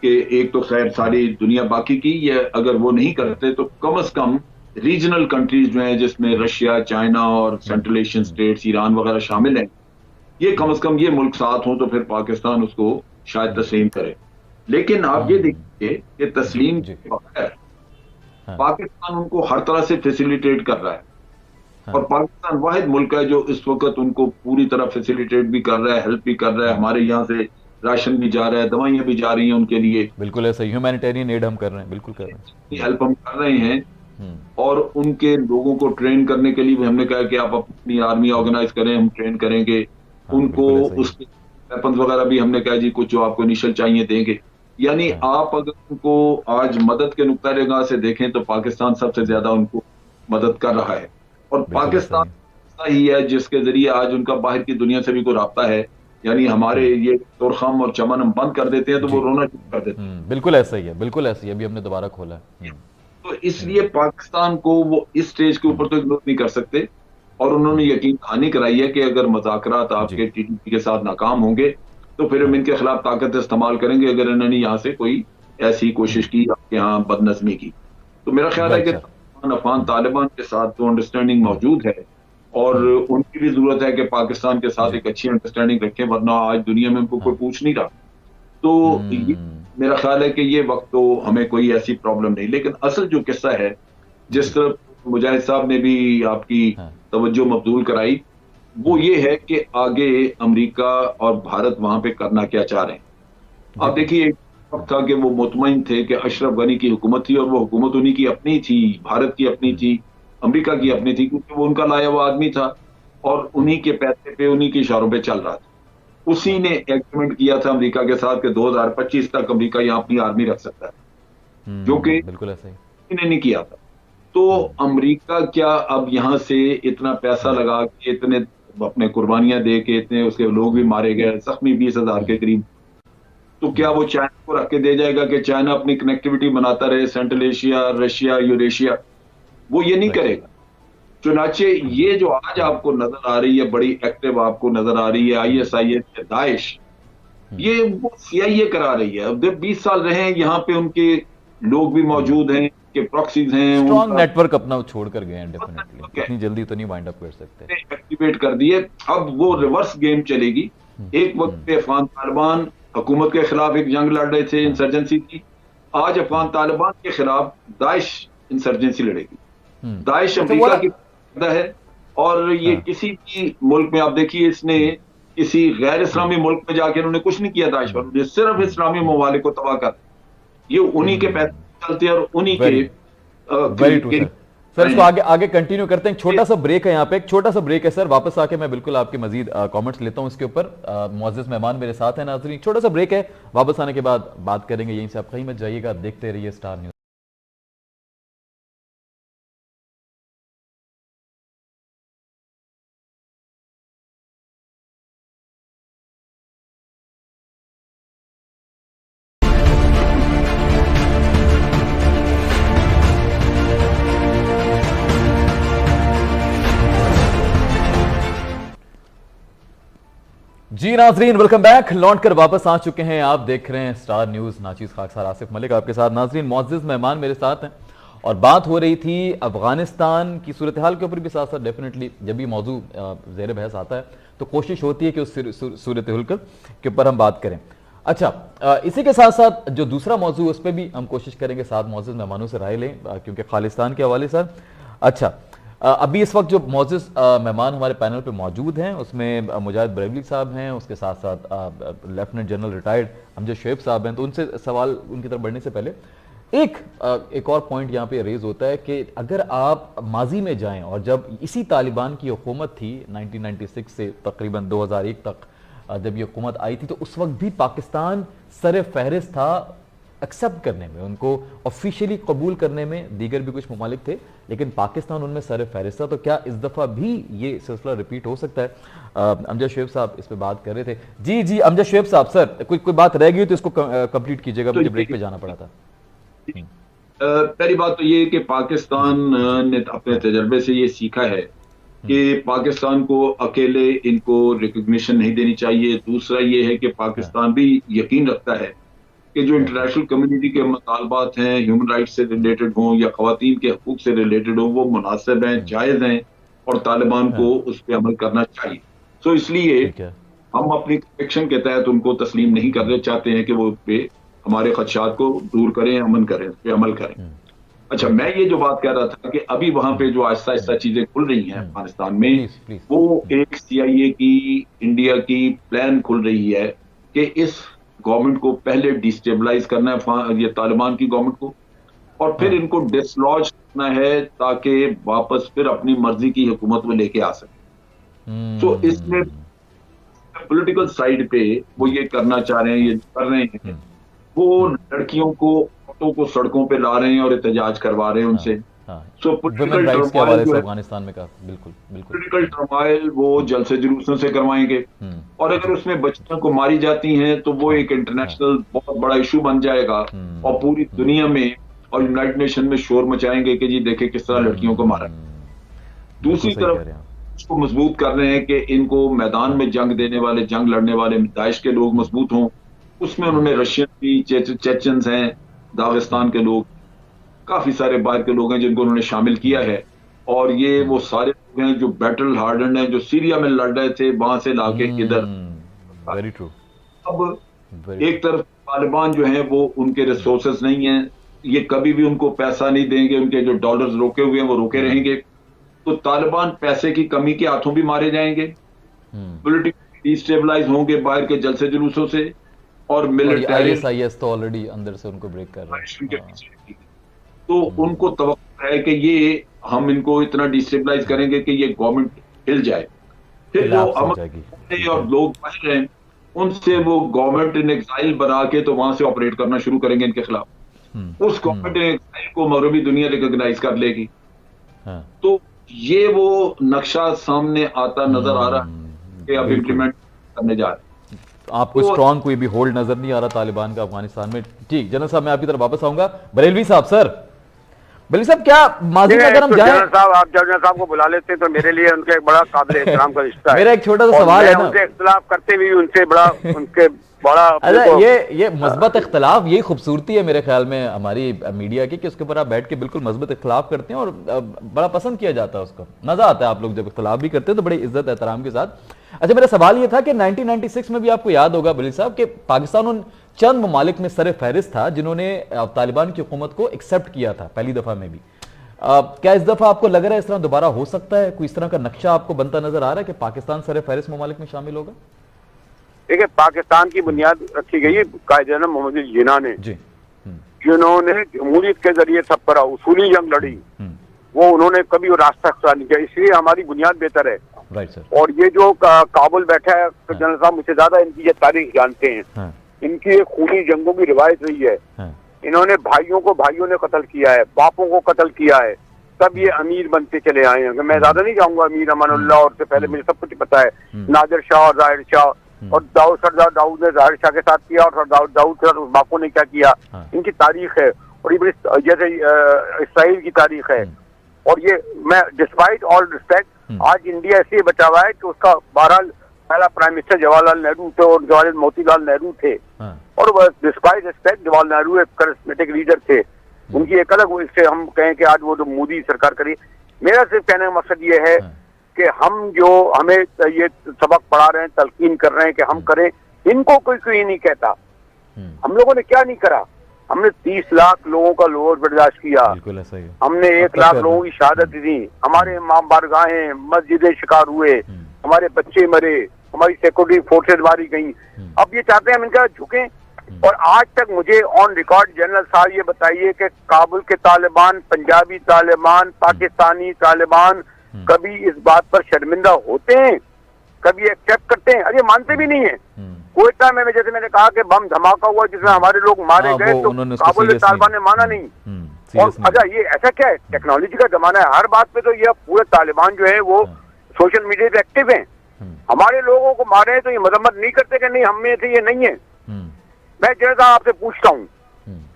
कि एक तो खैर सारी दुनिया बाकी की, ये अगर वो नहीं करते तो कम से कम रीजनल कंट्रीज जो हैं जिसमें रशिया, चाइना और सेंट्रल एशियन स्टेट्स, ईरान वगैरह शामिल हैं, ये कम से कम ये मुल्क साथ हों तो फिर पाकिस्तान उसको शायद तस्लीम करे। लेकिन आप ये देखिए कि तस्लीम पाकिस्तान उनको हर तरह से फैसिलिटेट कर रहा है, और पाकिस्तान वाहिद मुल्क है जो इस वक्त उनको पूरी तरह फैसिलिटेट भी कर रहा है, हेल्प भी कर रहा है। हमारे यहाँ से राशन भी जा रहा है, दवाइयाँ भी जा रही हैं उनके लिए। बिल्कुल ऐसा ह्यूमैनिटेरियन एड हम कर रहे हैं, बिल्कुल कर रहे हैं, हेल्प हम कर रहे हैं। और उनके लोगों को ट्रेन करने के लिए भी हमने कहा कि आप अपनी आर्मी ऑर्गेनाइज करें, हम ट्रेन करेंगे उनको, उसके वेपन्स वगैरह भी हमने कहा जी कुछ जो आपको इनिशियल चाहिए देंगे। यानी आप अगर उनको आज मदद के नुक्ता निगाह से देखें तो पाकिस्तान सबसे ज्यादा उनको मदद कर रहा है, और पाकिस्तान ही है जिसके जरिए आज उनका बाहर की दुनिया से भी कोई राब्ता है। यानी हमारे ये तुरखम और चमन हम बंद कर देते हैं तो वो रोना शुरू कर देते हैं। बिल्कुल ऐसा ही है, बिल्कुल ऐसा ही है। अभी हमने दोबारा खोला है। तो इसलिए पाकिस्तान को वो इस स्टेज के ऊपर तो इग्नोर नहीं कर सकते, और उन्होंने यकीन दहानी कराई है कि अगर मुज़ाकरात आपके टीटीपी के साथ नाकाम होंगे तो फिर हम इनके खिलाफ ताकत इस्तेमाल करेंगे, अगर इन्होंने यहाँ से कोई ऐसी कोशिश की आपके यहाँ बदनज़मी की। तो मेरा ख्याल है कि अफगान तालिबान के साथ तो अंडरस्टैंडिंग मौजूद है, और उनकी भी जरूरत है कि पाकिस्तान के साथ एक अच्छी अंडरस्टैंडिंग रखें, वरना आज दुनिया में उनको कोई पूछ नहीं रहा। तो मेरा ख्याल है कि ये वक्त तो हमें कोई ऐसी प्रॉब्लम नहीं, लेकिन असल जो किस्सा है, जिस तरह मुजाहिद साहब ने भी आपकी तवज्जो मबजूल कराई, वो ये है कि आगे अमेरिका और भारत वहां पे करना क्या चाह रहे हैं। आप देखिए, एक वक्त था कि वो मुतमईन थे कि अशरफ गनी की हुकूमत थी, और वो हुकूमत उन्हीं की अपनी थी, भारत की अपनी थी, अमेरिका की अपनी थी, क्योंकि वो उनका लाया हुआ आदमी था और उन्हीं के पैसे पे, उन्हीं के इशारों पे चल रहा था। उसी ने एग्रीमेंट किया था अमेरिका के साथ कि 2025 तक अमेरिका यहाँ अपनी आर्मी रख सकता है, जो कि बिल्कुल ऐसा ही इन्हें नहीं किया था। तो अमेरिका क्या अब यहाँ से इतना पैसा लगा के, इतने अपने कुर्बानियां दे के, इतने उसके लोग भी मारे गए, जख्मी 20,000 के करीब, तो क्या वो चाइना को रख के दे जाएगा कि चाइना अपनी कनेक्टिविटी बनाता रहे, सेंट्रल एशिया, रशिया, यूरेशिया? वो ये नहीं करेगा। चुनाचे ये जो आज आपको नजर आ रही है, बड़ी एक्टिव आपको नजर आ रही है ISIS, दाइश, ये वो CIA करा रही है। अब 20 साल रहे हैं यहाँ पे, उनके लोग भी मौजूद हैं, के प्रॉक्सीज हैं, स्ट्रॉन्ग नेटवर्क अपना छोड़ कर गए हैं। डेफिनेटली इतनी जल्दी तो नहीं वाइंड अप कर सकते, एक्टिवेट कर दिए। अब वो रिवर्स गेम चलेगी। एक वक्त पे अफगान तालिबान हुकूमत के खिलाफ एक जंग लड़ रहे थे, इंसर्जेंसी थी। आज अफगान तालिबान के खिलाफ दाइश इंसर्जेंसी लड़ेगी। दाइश अमेरिका की है, और ये किसी भी मुल्क में आप देखिए, इसने किसी गैर इस्लामी मुल्क में जाके उन्होंने कुछ नहीं किया दाइश पर, सिर्फ इस्लामी ममालिक को तबाह कर, ये उन्हीं के पैसे चलते हैं और उन्हीं के वेरी ट्रू सर। इसको आगे कंटिन्यू करते हैं। छोटा सा ब्रेक है, यहाँ पे एक छोटा सा ब्रेक है सर। वापस आके मैं बिल्कुल आपके मजीद कमेंट्स लेता हूं इसके ऊपर। मुअज़्ज़िज़ मेहमान मेरे साथ हैं नाज़रीन। छोटा सा ब्रेक है, वापस आने के बाद बात करेंगे। यहीं से आप कहीं मत जाइएगा, देखते रहिए स्टार न्यूज़। जी नाजरीन, वेलकम बैक। लौट कर वापस आ चुके हैं, आप देख रहे हैं स्टार न्यूज़। नाचीज़ खाकसार, आसिफ मलिक आपके साथ। नाजरीन, मुअज़्ज़िज़ मेहमान मेरे साथ हैं और बात हो रही थी अफगानिस्तान की सूरत हाल के ऊपर भी। साथ साथ डेफिनेटली जब भी मौजू ज़ेर बहस आता है तो कोशिश होती है कि उस सूरत हाल के ऊपर हम बात करें। अच्छा, इसी के साथ साथ जो दूसरा मौजू उस पर भी हम कोशिश करेंगे साथ मुअज़्ज़िज़ मेहमानों से राय लें, क्योंकि खालिस्तान के हवाले सर। अच्छा, अभी इस वक्त जो मुअज़्ज़िज़ मेहमान हमारे पैनल पे मौजूद हैं उसमें मुजाहिद बरेलवी साहब हैं, उसके साथ साथ lieutenant general retired Amjad Shoaib साहब हैं। तो उनसे सवाल उनकी तरफ बढ़ने से पहले एक और पॉइंट यहाँ पे रेज होता है कि अगर आप माजी में जाएं और जब इसी तालिबान की हुकूमत थी 1996 से तकरीबन 2001 तक जब ये हुकूमत आई थी, तो उस वक्त भी पाकिस्तान सर फहरिस्त था एक्सेप्ट करने में, उनको ऑफिशियली कबूल करने में। दीगर भी कुछ ममालिक थे लेकिन पाकिस्तान उनमें सर फहरिस्त था। तो क्या इस दफ़ा भी ये सिलसिला रिपीट हो सकता है? अमजद शुएब साहब इस पे बात कर रहे थे। जी अमजद शुएब साहब, सर कोई बात रह गई तो इसको कंप्लीट कीजिएगा, मुझे ब्रेक पे जाना पड़ा था। पहली बात तो ये कि पाकिस्तान ने अपने तजर्बे से ये सीखा है कि पाकिस्तान को अकेले इनको रिकग्निशन नहीं देनी चाहिए। दूसरा ये है कि पाकिस्तान भी यकीन रखता है कि जो इंटरनेशनल कम्युनिटी के मुतालबात हैं, ह्यूमन राइट्स से रिलेटेड हों या खवातीन के हकूक से रिलेटेड हों, वो मुनासिब हैं, जायज़ हैं और तालिबान को उस पर अमल करना चाहिए। तो इसलिए हम अपनी कन्विक्शन के तहत उनको तस्लीम नहीं करना चाहते हैं कि वो पे हमारे खदशात को दूर करें, अमन करें, उस पर अमल करें। अच्छा, मैं ये जो बात कह रहा था कि अभी वहां पे जो आहिस्ता आहिस्ता चीजें खुल रही हैं अफगानिस्तान में, वो एक CIA की, इंडिया की प्लान खुल रही है कि इस गवर्नमेंट को पहले डिस्टेबलाइज करना है, ये तालिबान की गवर्नमेंट को, और फिर इनको डिसलॉज करना है ताकि वापस फिर अपनी मर्जी की हुकूमत में लेके आ सके। तो इसमें पॉलिटिकल साइड पे वो ये करना चाह रहे हैं, ये कर रहे हैं। वो लड़कियों को, औरतों को सड़कों पे ला रहे हैं और एहतजाज करवा रहे हैं उनसे वुमेन राइट्स के हवाले से अफगानिस्तान में काफी बिल्कुल पॉलिटिकल टर्माइल वो जलसे जुलूसों से करवाएंगे, और अगर उसमें बच्चियों को मारी जाती हैं तो वो एक इंटरनेशनल बहुत बड़ा इशू बन जाएगा, और पूरी दुनिया में और यूनाइटेड नेशन में शोर मचाएंगे कि जी देखे किस तरह लड़कियों को मारा। दूसरी तरफ उसको मजबूत कर रहे हैं कि इनको मैदान में जंग देने वाले, जंग लड़ने वाले दाइश के लोग मजबूत हों। उसमें उन्होंने रशियन भी, चेचन्स हैं, दागिस्तान के लोग, काफी सारे बाहर के लोग हैं जिनको उन्होंने शामिल किया है, और ये वो सारे लोग हैं जो बैटल हार्डन हैं, जो सीरिया में लड़ रहे थे, वहां से लाके इधर। Very true. अब एक तरफ तालिबान जो है वो उनके रिसोर्सेज नहीं है, ये कभी भी उनको पैसा नहीं देंगे, उनके जो डॉलर्स रोके हुए हैं वो रोके रहेंगे, तो तालिबान पैसे की कमी के हाथों भी मारे जाएंगे, पॉलिटिकली डिस्टेबलाइज होंगे बाहर के जलसे जुलूसों से, और मिलिट्री ISIS तो ऑलरेडी अंदर से उनको ब्रेक कर रहे हैं। तो उनको तवक्को है कि ये हम इनको इतना डिस्टेबलाइज करेंगे कि ये गवर्नमेंट हिल जाए, फिर जो अमन और लोग बाहर हैं उनसे वो गवर्नमेंट इन एक्साइल बना के तो वहां से ऑपरेट करना शुरू करेंगे इनके खिलाफ। उस गवर्नमेंट इन एक्साइल को मगरबी दुनिया रिकॉग्नाइज कर लेगी। तो ये वो नक्शा सामने आता नजर आ रहा है कि अब इम्प्लीमेंट करने जा रहे हैं। आपको स्ट्रॉन्ग कोई भी होल्ड नजर नहीं आ रहा तालिबान का अफगानिस्तान में। ठीक, जनरल साहब मैं आपकी तरफ वापस आऊंगा। बरेलवी साहब, सर बरेलवी साहब, क्या माजी में अगर हम जाएं, जनरल साहब आप जनरल साहब को बुला लेते तो मेरे लिए उनके एक बड़ा काबिल एहतराम का रिश्ता है। मेरा एक छोटा सा सवाल है ना, उनसे इख्तिलाफ करते भी उनसे बड़ा उनके बड़ा ये मस्बत इख्तलाफ, यही खूबसूरती है मेरे ख्याल में हमारी मीडिया की, कि उसके ऊपर आप बैठ के बिल्कुल मस्बत इख्तलाफ करते हैं और बड़ा पसंद किया जाता है, उसको मजा आता है। आप लोग जब इख्तलाफ भी करते हैं तो बड़ी इज्जत एहतराम के साथ। अच्छा, मेरा सवाल ये था कि 1996 में भी आपको याद होगा बली साहब कि पाकिस्तान उन चंद ममालिक में सर फहरिस्त था जिन्होंने तालिबान की हुकूमत को एक्सेप्ट किया था पहली दफा में भी। क्या इस दफा आपको लग रहा है इस तरह दोबारा हो सकता है? कोई इस तरह का नक्शा आपको बनता नजर आ रहा है कि पाकिस्तान सर फहरिस्त ममालिक में शामिल होगा? देखिए, पाकिस्तान की बुनियाद रखी गई है कायदे मोहम्मद जिन्ना ने, जिन्होंने जमहूरियत के जरिए सब पर उसूली जंग लड़ी, वो उन्होंने कभी वो रास्ता अख्तियार नहीं किया, इसलिए हमारी बुनियाद बेहतर है। Right sir. और ये जो काबुल बैठा है जनरल साहब मुझसे ज्यादा इनकी ये तारीख जानते हैं। इनकी एक खूनी जंगों की रिवायत रही है। इन्होंने भाइयों को भाइयों ने कत्ल किया है, बापों को कत्ल किया है, तब ये अमीर बनते चले आए हैं। मैं ज्यादा नहीं जाऊंगा, अमीर अमानुल्लाह और से पहले मुझे सब कुछ पता है, नादिर शाह और जाहिर शाह, और सरदार दाऊद ने जाहिर शाह के साथ किया, और सरदार दाऊद के साथ उस बापों ने क्या किया, इनकी तारीख है। और ये बड़ी जैसे इसराइल की तारीख है। और ये मैं डिस्पाइट ऑल रिस्पेक्ट आज इंडिया इसलिए बचा हुआ है कि उसका बहरहाल पहला प्राइम मिनिस्टर जवाहरलाल नेहरू थे और जवाहरलाल मोतीलाल नेहरू थे, और डिस्पाइट रिस्पेक्ट जवाहरलाल नेहरू एक करिस्मेटिक लीडर थे। उनकी एक अलग, इससे हम कहें कि आज वो जो मोदी सरकार करी, मेरा सिर्फ कहने का मकसद ये है कि हम जो हमें ये सबक पढ़ा रहे हैं, तलकीन कर रहे हैं कि हम करें, इनको कोई नहीं कहता। हम लोगों ने क्या नहीं करा? हमने 30 लाख लोगों का लोअर बर्दाश्त किया, हमने 1 लाख लोगों की शहादत दी, हमारे इमाम बारगाहें मस्जिदें शिकार हुए, हमारे बच्चे मरे, हमारी सिक्योरिटी फोर्सेज मारी गई। अब ये चाहते हैं हम इनका झुकें। और आज तक मुझे ऑन रिकॉर्ड जनरल साहब ये बताइए कि काबुल के तालिबान, पंजाबी तालिबान, पाकिस्तानी तालिबान कभी इस बात पर शर्मिंदा होते हैं? कभी एक्सेप्ट करते हैं? अरे मानते भी नहीं है। कोयटा में जैसे मैंने कहा कि बम धमाका हुआ जिसमें हमारे लोग मारे गए, तो काबुल के तालिबान ने माना नहीं। और अच्छा, ये ऐसा क्या है? टेक्नोलॉजी का जमाना है, हर बात पे तो ये पूरे तालिबान जो है वो सोशल मीडिया पे एक्टिव हैं। हमारे लोगों को मारे तो ये मजम्मत नहीं करते कि नहीं हम में से ये नहीं है। मैं जरा आपसे पूछता हूँ,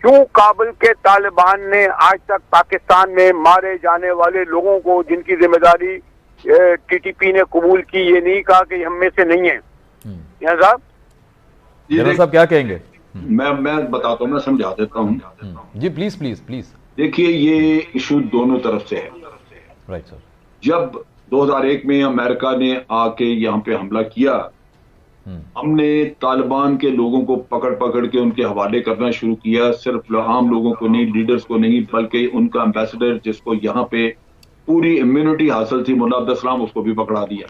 क्यों काबुल के तालिबान ने आज तक पाकिस्तान में मारे जाने वाले लोगों को जिनकी जिम्मेदारी TTP ने कबूल की, ये नहीं कहा कि हम में से नहीं है? साहब साहब क्या कहेंगे? मैं बताता हूँ, मैं समझा देता हूँ जी, प्लीज प्लीज प्लीज। देखिए, ये इशू दोनों तरफ से है। Right sir. जब 2001 में अमेरिका ने आके यहाँ पे हमला किया, हमने तालिबान के लोगों को पकड़ पकड़ के उनके हवाले करना शुरू किया। सिर्फ आम लोगों को नहीं, लीडर्स को नहीं, बल्कि उनका एम्बेसडर जिसको यहाँ पे पूरी इम्यूनिटी हासिल थी, मुल्ला अब्दुल सलाम, उसको भी पकड़ा दिया।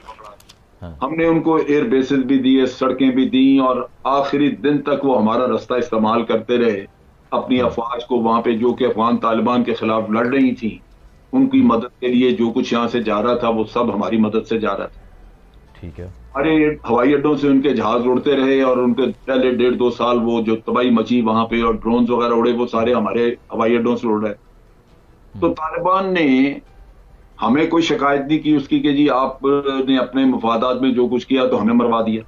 हमने उनको एयर बेसिस भी दिए, सड़कें भी दी, और आखिरी दिन तक वो हमारा रास्ता इस्तेमाल करते रहे अपनी अफवाज को वहां पे, जो कि अफगान तालिबान के खिलाफ लड़ रही थी, उनकी मदद के लिए जो कुछ यहाँ से जा रहा था वो सब हमारी मदद से जा रहा था। ठीक है। अरे हवाई अड्डों से उनके जहाज उड़ते रहे, और उनके पहले 1.5-2 साल वो जो तबाही मची वहां पे और ड्रोन वगैरह उड़े, वो सारे हमारे हवाई अड्डों से उड़ रहे। तो तालिबान ने हमें कोई शिकायत नहीं की उसकी कि जी आपने अपने मफादात में जो कुछ किया तो हमें मरवा दिया।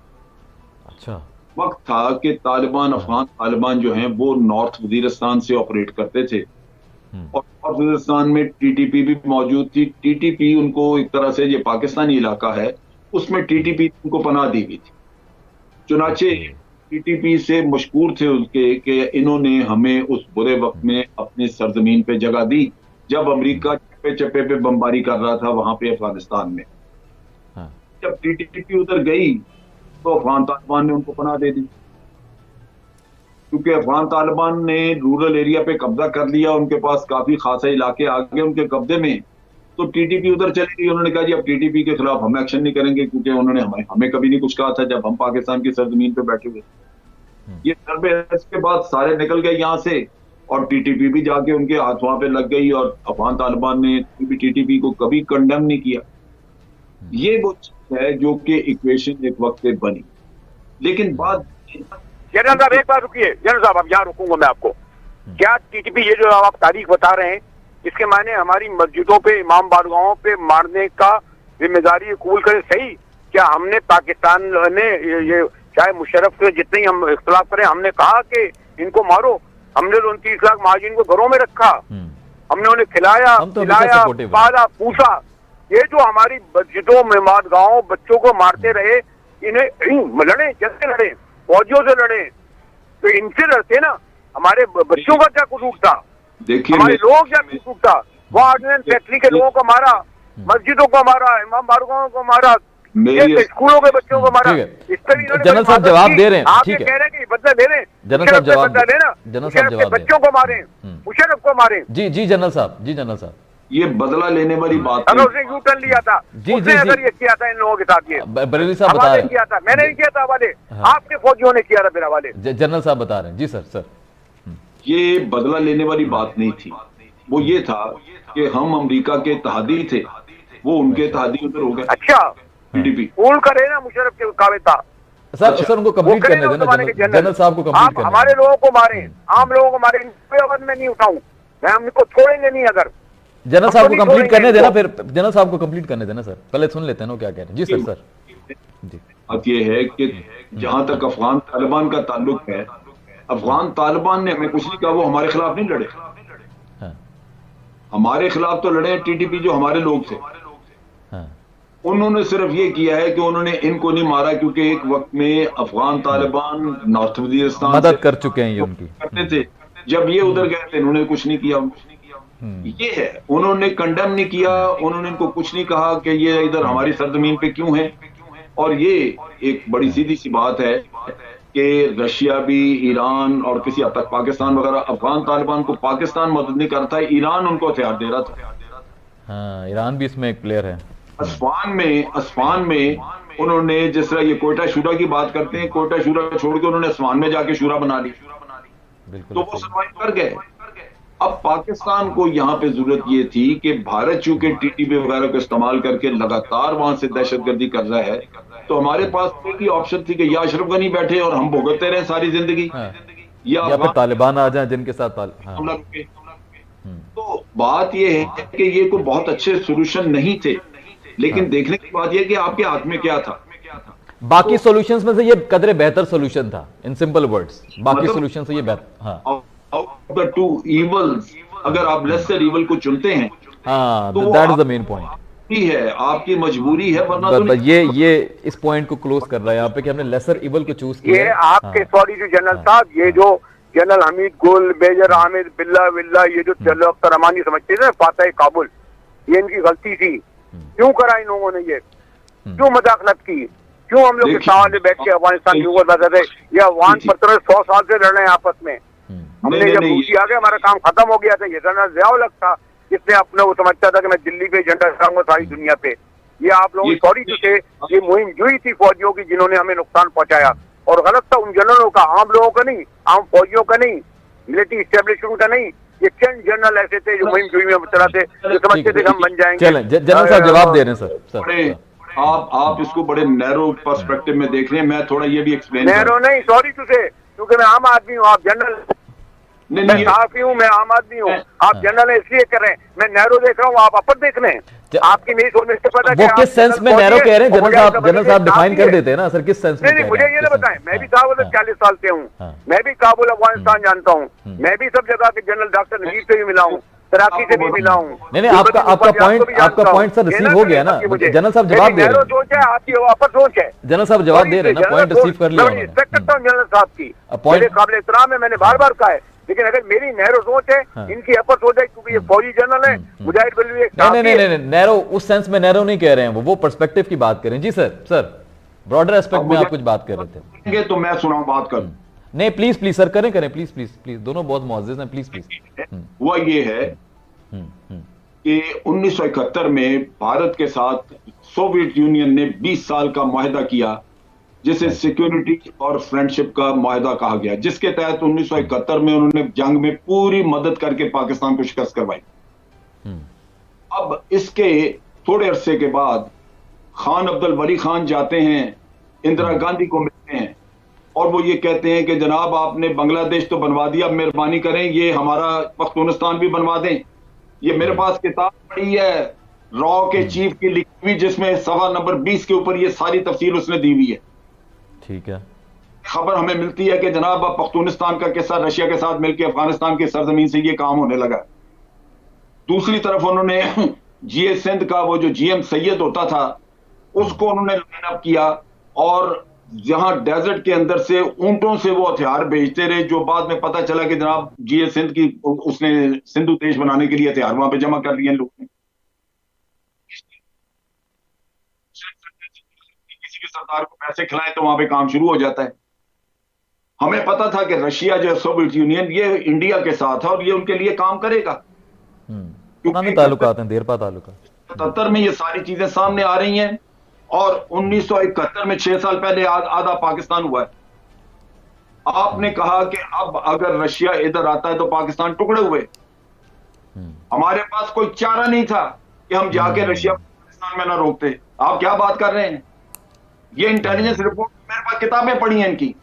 अच्छा, वक्त था कि तालिबान, अफगान तालिबान जो हैं वो नॉर्थ वजीरिस्तान से ऑपरेट करते थे और नॉर्थ वजीरिस्तान में टीटीपी भी मौजूद थी। टीटीपी उनको एक तरह से, ये पाकिस्तानी इलाका है, उसमें टीटीपी उनको पनाह दी गई थी। चुनाचे टीटीपी से मशकूर थे उनके कि इन्होंने हमें उस बुरे वक्त में अपनी सरजमीन पे जगह दी जब अमेरिका चप्पे चप्पे पे बमबारी कर रहा था वहां पे अफगानिस्तान में। जब टीटीपी उधर गई तो अफगान तालिबान ने उनको पनाह दे दी, क्योंकि अफगान तालिबान ने रूरल एरिया पे कब्जा कर लिया, उनके पास काफी खासा इलाके आ गए उनके कब्जे में। तो टीटीपी उधर चली गई। उन्होंने कहा जी अब टीटीपी के खिलाफ हम एक्शन नहीं करेंगे, क्योंकि उन्होंने हमें कभी नहीं कुछ कहा था जब हम पाकिस्तान की सरजमीन पे बैठे हुए। ये सरबेहस के बाद सारे निकल गए यहाँ से और टीटीपी भी जाके उनके हाथ वहां पे लग गई और अफगान तालिबान ने भी टीटीपी को कभी कंडेम नहीं किया। ये वो चीज है जो कि इक्वेशन एक वक्त पे बनी, लेकिन बाद जनरल साहब एक बार रुकिए, जनरल साहब अब यहाँ रुकूंगा मैं आपको। क्या टीटीपी ये जो आप तारीख बता रहे हैं इसके मायने हमारी मस्जिदों पे, इमाम बारगाहों पे मारने का जिम्मेदारी कबूल करें? सही, क्या हमने पाकिस्तान ने ये चाहे मुशर्रफ से जितने ही हम इख्तलाफ करें, हमने कहा कि इनको मारो? हमने 29 लाख महाजिन को घरों में रखा, हमने उन्हें खिलाया, पिलाया, पाला, पूछा। ये जो हमारी मस्जिदों में गाँव बच्चों को मारते रहे, इन्हें लड़े, जैसे लड़े, फौजियों से लड़े, तो इनसे लड़ते ना। हमारे बच्चों का क्या कसूर था? देखिए हमारे लोग क्या कसूर था? वो ऑर्डिनेंस फैक्ट्री के लोगों को मारा, मस्जिदों को मारा, इमाम बारगाहों को मारा, स्कूलों के बच्चों को मारा। जनरल साहब जवाब दे रहे हैं, आप ये कह रहे हैं कि बदला ले रहे हैं, जनरल साहब जवाब बदला लेना, जनरल साहब जवाब बच्चों को मारे, मुशर्रफ को मारे। जी जी जनरल साहब, जी जनरल साहब, ये बदला लेने वाली बात अगर उसने यू टर्न लिया था, उसने अगर ये किया था इन लोगों के साथ, ये बरेली साहब बता रहे हैं, किया था, मैंने नहीं किया था हवाले, आपके फौजियों ने किया था मेरे हवाले। जनरल साहब बता रहे हैं। जी सर। ये बदला लेने वाली बात नहीं थी, वो ये था कि हम अमेरिका के इत्तेहादी थे, वो उनके इत्तेहादी उधर हो गए। अच्छा, टीटीपी कूल करे ना मुशर्रफ के कावे था सर उनको कंप्लीट करने देना, जनरल साहब को कंप्लीट करने। हमारे लोगों को मारे, आम लोगों को मारे, कोई आवाज में नहीं उठाऊं मैं, हम इनको छोड़ेंगे नहीं। अगर जनरल साहब को कंप्लीट करने देना, फिर जनरल साहब को कंप्लीट करने देना सर, पहले सुन लेते हैं ना क्या कह रहे हैं। जी सर। जी, बात ये है कि जहां तक अफगान तालिबान का ताल्लुक है, अफगान तालिबान ने हमें कुछ नहीं कहा, वो हमारे खिलाफ नहीं लड़े। हमारे खिलाफ तो लड़े टीटीपी जो हमारे लोग थे। उन्होंने सिर्फ ये किया है कि उन्होंने इनको नहीं मारा, क्योंकि एक वक्त में अफगान तालिबान नॉर्थ वजीरिस्तान मदद कर चुके हैं, ये उनकी करते थे। जब ये उधर गए थे इन्होंने कुछ नहीं किया। ये है, उन्होंने कंडेम नहीं किया, उन्होंने इनको कुछ नहीं कहा कि ये इधर हमारी सरजमीन पे क्यों है। और ये एक बड़ी सीधी सी बात है कि रशिया भी, ईरान और किसी हद तक पाकिस्तान वगैरह अफगान तालिबान को पाकिस्तान मदद नहीं करता है, ईरान उनको हथियार दे रहा था। हाँ, ईरान भी इसमें एक प्लेयर है। अस्फान में उन्होंने, जिस तरह ये कोयटा शूरा की बात करते हैं, कोयटा शूरा छोड़ के उन्होंने अस्फान में जाके शूरा बना ली, तो वो सर्वाइव कर गए। अब पाकिस्तान को यहाँ पे जरूरत ये थी कि भारत चूंकि टीटीपी वगैरह को इस्तेमाल करके लगातार वहां से दहशतगर्दी कर रहा है, तो हमारे पास एक ही ऑप्शन थी कि या अशरफ गनी बैठे और हम भुगतते रहे सारी जिंदगी, या फिर तालिबान आ जाए जिनके साथ हमला रुके। तो बात ये है कि ये कोई बहुत अच्छे सोल्यूशन नहीं थे, लेकिन देखने की बात यह कि आपके हाथ में क्या था। बाकी सॉल्यूशंस में से ये कदरे बेहतर सॉल्यूशन था, इन सिंपल वर्ड्स, बाकी सॉल्यूशन से ये बेहतर। हाँ, आउट द टू इवल्स अगर आप लेसर इवल को चुनते हैं, हाँ, तो that is the main point. है आपकी मजबूरी है, वरना तो ये इस पॉइंट को क्लोज कर रहा है यहाँ पे कि हमने लेसर इवल को चूज किया। ये आपके सॉरी जो जनरल साहब, ये जो जनरल हमीद गुल, मेजर आमिर बिल्ला ये जो अख्तर अमानी समझते थे फातह काबुल, ये इनकी गलती थी। क्यों करा इन लोगों ने ये? क्यों मदाखलत की? क्यों हम लोग के सामने बैठ के अफगानिस्तान के ऊपर बताते थे ये अफगान पत्थर 100 साल से लड़ रहे हैं आपस में? हमने जब रूसी आ गया हमारा काम खत्म हो गया था। ये जनरल ज़ियाउल हक था जिसने अपने वो समझता था कि मैं दिल्ली पे झंडा लहराऊंगा सारी दुनिया पे। ये आप लोगों की सॉरी थे, ये मुहिम जुई थी फौजियों की जिन्होंने हमें नुकसान पहुंचाया, और गलत था उन जनरलों का, आम लोगों का नहीं, आम फौजियों का नहीं, मिलिट्री एस्टेब्लिशमेंट का नहीं। ये चंद जनरल ऐसे थे जो मुहिम जुई में चलाते, जो समझते थे हम बन जाएंगे। जनरल साहब जवाब दे रहे हैं सर। आप इसको बड़े नैरो पर्सपेक्टिव में देख रहे हैं, मैं थोड़ा ये भी एक्सप्लेन। नैरो नहीं, सॉरी टू से, क्योंकि मैं आम आदमी हूँ, आप जनरल। मैं सहाफी हूँ, मैं आम आदमी हूँ। आप जनरल इसलिए कर रहे हैं, मैं नैरो देख रहा हूँ, आप अपर देख रहे हैं। आपकी मेरी सोच में पता वो किस सेंस में नैरो कह रहे हैं जनरल साहब डिफाइन कर देते हैं ना सर, किस सेंस में? नहीं, मुझे ये ना बताएं, मैं भी काबुल 40 साल से हूँ, मैं भी काबुल अफगानिस्तान जानता हूँ, मैं भी सब जगह के जनरल डॉक्टर नजीब से भी मिला हूँ, तराकी से भी मिला हूँ। नहीं, आपका पॉइंट सर रिसीव हो गया ना, जनरल साहब जवाब दे रहे हैं। सोच है, आपकी अपर सोच है। जनरल साहब जवाब दे रहे हैं ना, पॉइंट रिसीव कर लिया। रिस्पेक्ट करता हूँ जनरल साहब की, मेरे काबिल एहतराम है, मैंने बार बार कहा है, लेकिन अगर मेरी नैरो सोच है, इनकी अपर सोच है, क्योंकि ये फौजी जनरल है, मुजाहिद बल्लवी नहीं, नैरो उस सेंस में नैरो नहीं कह रहे हैं, वो पर्सपेक्टिव की बात करें। जी सर ब्रॉडर एस्पेक्ट में आप कुछ बात कर रहे थे। तो मैं सुनाऊं, बात करूं? नहीं प्लीज सर, करें प्लीज, दोनों बहुत मुअज़्ज़िज़ हैं, प्लीज। वो ये है कि 1971 में भारत के साथ सोवियत यूनियन ने 20 साल का मुआहदा किया, जिसे सिक्योरिटी और फ्रेंडशिप का मुआहदा कहा गया, जिसके तहत 1971 में उन्होंने जंग में पूरी मदद करके पाकिस्तान को शिकस्त करवाई। अब इसके थोड़े अरसे के बाद खान अब्दुल वली खान जाते हैं, इंदिरा गांधी को मिलते हैं, और वो ये कहते हैं कि जनाब आपने बांग्लादेश तो बनवा दिया, मेहरबानी करें ये हमारा पख्तूनिस्तान भी बनवा दें। ये मेरे पास किताब पड़ी है रॉ के चीफ की लिखी हुई, जिसमें सवा नंबर 20 के ऊपर ये सारी तफसील उसने दी हुई है। ठीक है। खबर हमें मिलती है कि जनाब अब पख्तूनिस्तान का किस्सा रशिया के साथ मिलकर अफगानिस्तान की सरजमीन से ये काम होने लगा। दूसरी तरफ उन्होंने जीए सिंध का वो जो जीएम सैयद होता था उसको उन्होंने लाइन अप किया, और जहां डेजर्ट के अंदर से ऊंटों से वो हथियार भेजते रहे, जो बाद में पता चला कि जनाब जीए सिंध की उसने सिंधु देश बनाने के लिए हथियार वहां पे जमा कर लिए लोगों ने। किसी के सरदार को पैसे खिलाएं तो वहां पे काम शुरू हो जाता है। हमें पता था कि रशिया जो सोवियत यूनियन ये इंडिया के साथ है और ये उनके लिए काम करेगा, क्योंकि ताल्लुकात हैं, देरपा ताल्लुकात। 77 में ये सारी चीजें सामने आ रही हैं, और 1971 में 6 साल पहले आधा पाकिस्तान हुआ है। आपने कहा कि अब अगर रशिया इधर आता है तो पाकिस्तान टुकड़े हुए। हमारे पास कोई चारा नहीं था कि हम जाके रशिया पाकिस्तान में ना रोकते। आप क्या बात कर रहे हैं? ये इंटेलिजेंस रिपोर्ट मेरे पास किताबें पढ़ी हैं इनकी।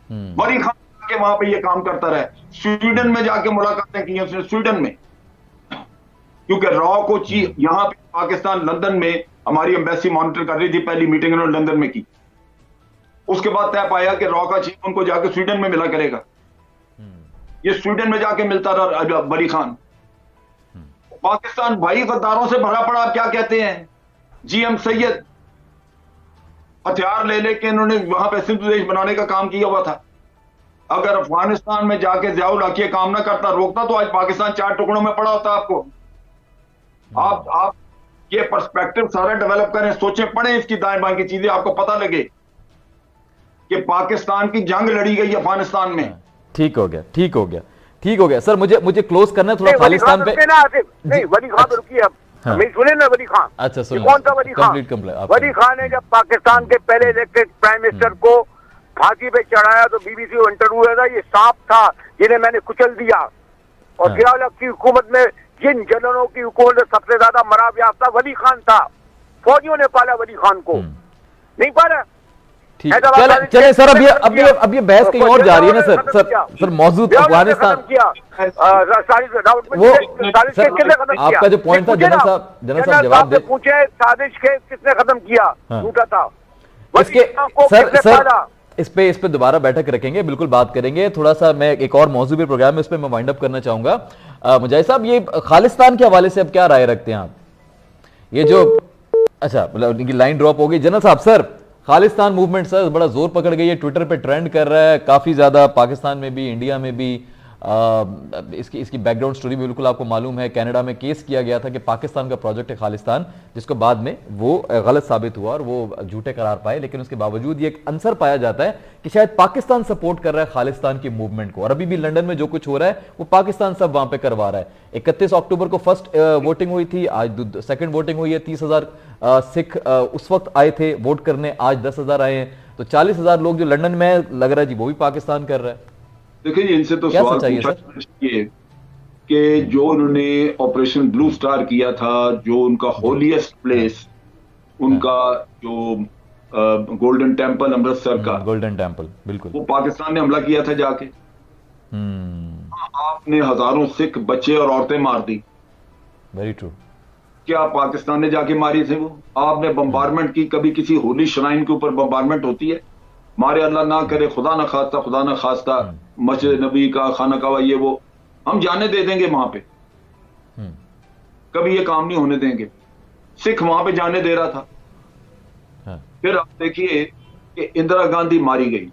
बड़ी खान के वहां पे ये काम करता रहा, स्वीडन में जाके मुलाकातें की उसने, स्वीडन में, क्योंकि रॉ को यहां पे पाकिस्तान लंदन में हमारी एम्बेसी मॉनिटर कर रही थी, पहली मीटिंग उन्होंने लंदन में की। उसके बाद तय पाया कि रॉ का चीफ उनको जाके स्वीडन में मिला करेगा। ये स्वीडन में जाके मिलता रहा बड़ी खान। पाकिस्तान भाई गद्दारों से भरा पड़ा। आप क्या कहते हैं? जीएम सैयद हथियार ले लेके इन्होंने वहां पे सिंधु देश बनाने का काम किया हुआ था। अगर अफगानिस्तान में जाके ज़ियाउल हक ये काम ना करता, रोकता, तो आज पाकिस्तान 4 टुकड़ों में पड़ा होता। आपको आप ये पर्सपेक्टिव सारा डेवलप करें, सोचें, पढ़ें इसकी दाएं बाएं की चीजें, आपको पता लगे कि पाकिस्तान की जंग लड़ी गई अफगानिस्तान में। ठीक हो गया सर, मुझे क्लोज करना है थोड़ा खालिस्तान पे। नहीं, वली खान रुकिए, अब मेरी सुने ना। वली खान, अच्छा सुनिए, कौन था वली खान? वली खान है जब पाकिस्तान के पहले इलेक्टेड प्राइम मिनिस्टर को फांसी पे चढ़ाया तो बीबीसी को इंटरव्यू हुआ था, ये सांप था जिन्हें मैंने कुचल दिया। और ज़ियाउल हक की हुकूमत में जिन जनरलों की हुकूमत में सबसे ज्यादा मराब याफ्ता वली खान था। फौजियों ने पाला वली खान को, नहीं पाला। चले सर, अब ये बहस कहीं और जा रही है ना सर मौजूद अफगानिस्तान आपका जो पॉइंट था, जनरल साहब जवाब दे। पूछे साजिश के किसने खत्म किया, झूठा था इसके सर इस पे दोबारा बैठक रखेंगे, बिल्कुल बात करेंगे। थोड़ा सा मैं एक और मौजूद भी प्रोग्राम में, इस पे मैं वाइंड अप करना चाहूंगा। मुजाहिद साहब, ये खालिस्तान के हवाले से अब क्या राय रखते हैं आप? ये जो अच्छा मतलब इनकी लाइन ड्रॉप हो गई। जनरल साहब, सर खालिस्तान मूवमेंट सर बड़ा जोर पकड़ गई है, ट्विटर पे ट्रेंड कर रहा है काफी ज्यादा, पाकिस्तान में भी, इंडिया में भी। इसकी बैकग्राउंड स्टोरी भी बिल्कुल आपको मालूम है। कनाडा में केस किया गया था कि पाकिस्तान का प्रोजेक्ट है खालिस्तान, जिसको बाद में वो गलत साबित हुआ और वो झूठे करार पाए, लेकिन उसके बावजूद ये एक आंसर पाया जाता है कि शायद पाकिस्तान सपोर्ट कर रहा है खालिस्तान की मूवमेंट को। और अभी भी लंदन में जो कुछ हो रहा है वो पाकिस्तान सब वहां पे करवा रहा है। 31 अक्टूबर को फर्स्ट वोटिंग हुई थी, आज सेकंड वोटिंग हुई है। 30,000 सिख उस वक्त आए थे वोट करने, आज 10,000 आए हैं, तो 40,000 लोग जो लंदन में लग रहा है जी वो भी पाकिस्तान कर रहा है। देखिए, इनसे तो सवाल पूछा चाहिए कि जो उन्होंने ऑपरेशन ब्लू स्टार किया था, जो उनका होलीएस्ट प्लेस, उनका जो गोल्डन टेम्पल अमृतसर का, गोल्डन टेम्पल, बिल्कुल, वो पाकिस्तान ने हमला किया था जाके। आपने हजारों सिख बच्चे और औरतें मार दी। Very true. क्या पाकिस्तान ने जाके मारी थी वो? आपने बम्बारमेंट की, कभी किसी होली श्राइन के ऊपर बम्बारमेंट होती है? मारे अल्लाह ना करे, खुदा ना खास्ता मस्जिद नबी का, खाना काबा, ये वो हम जाने दे देंगे वहां पे? कभी ये काम नहीं होने देंगे। सिख वहां पे जाने दे रहा था। फिर आप देखिए कि इंदिरा गांधी मारी गई।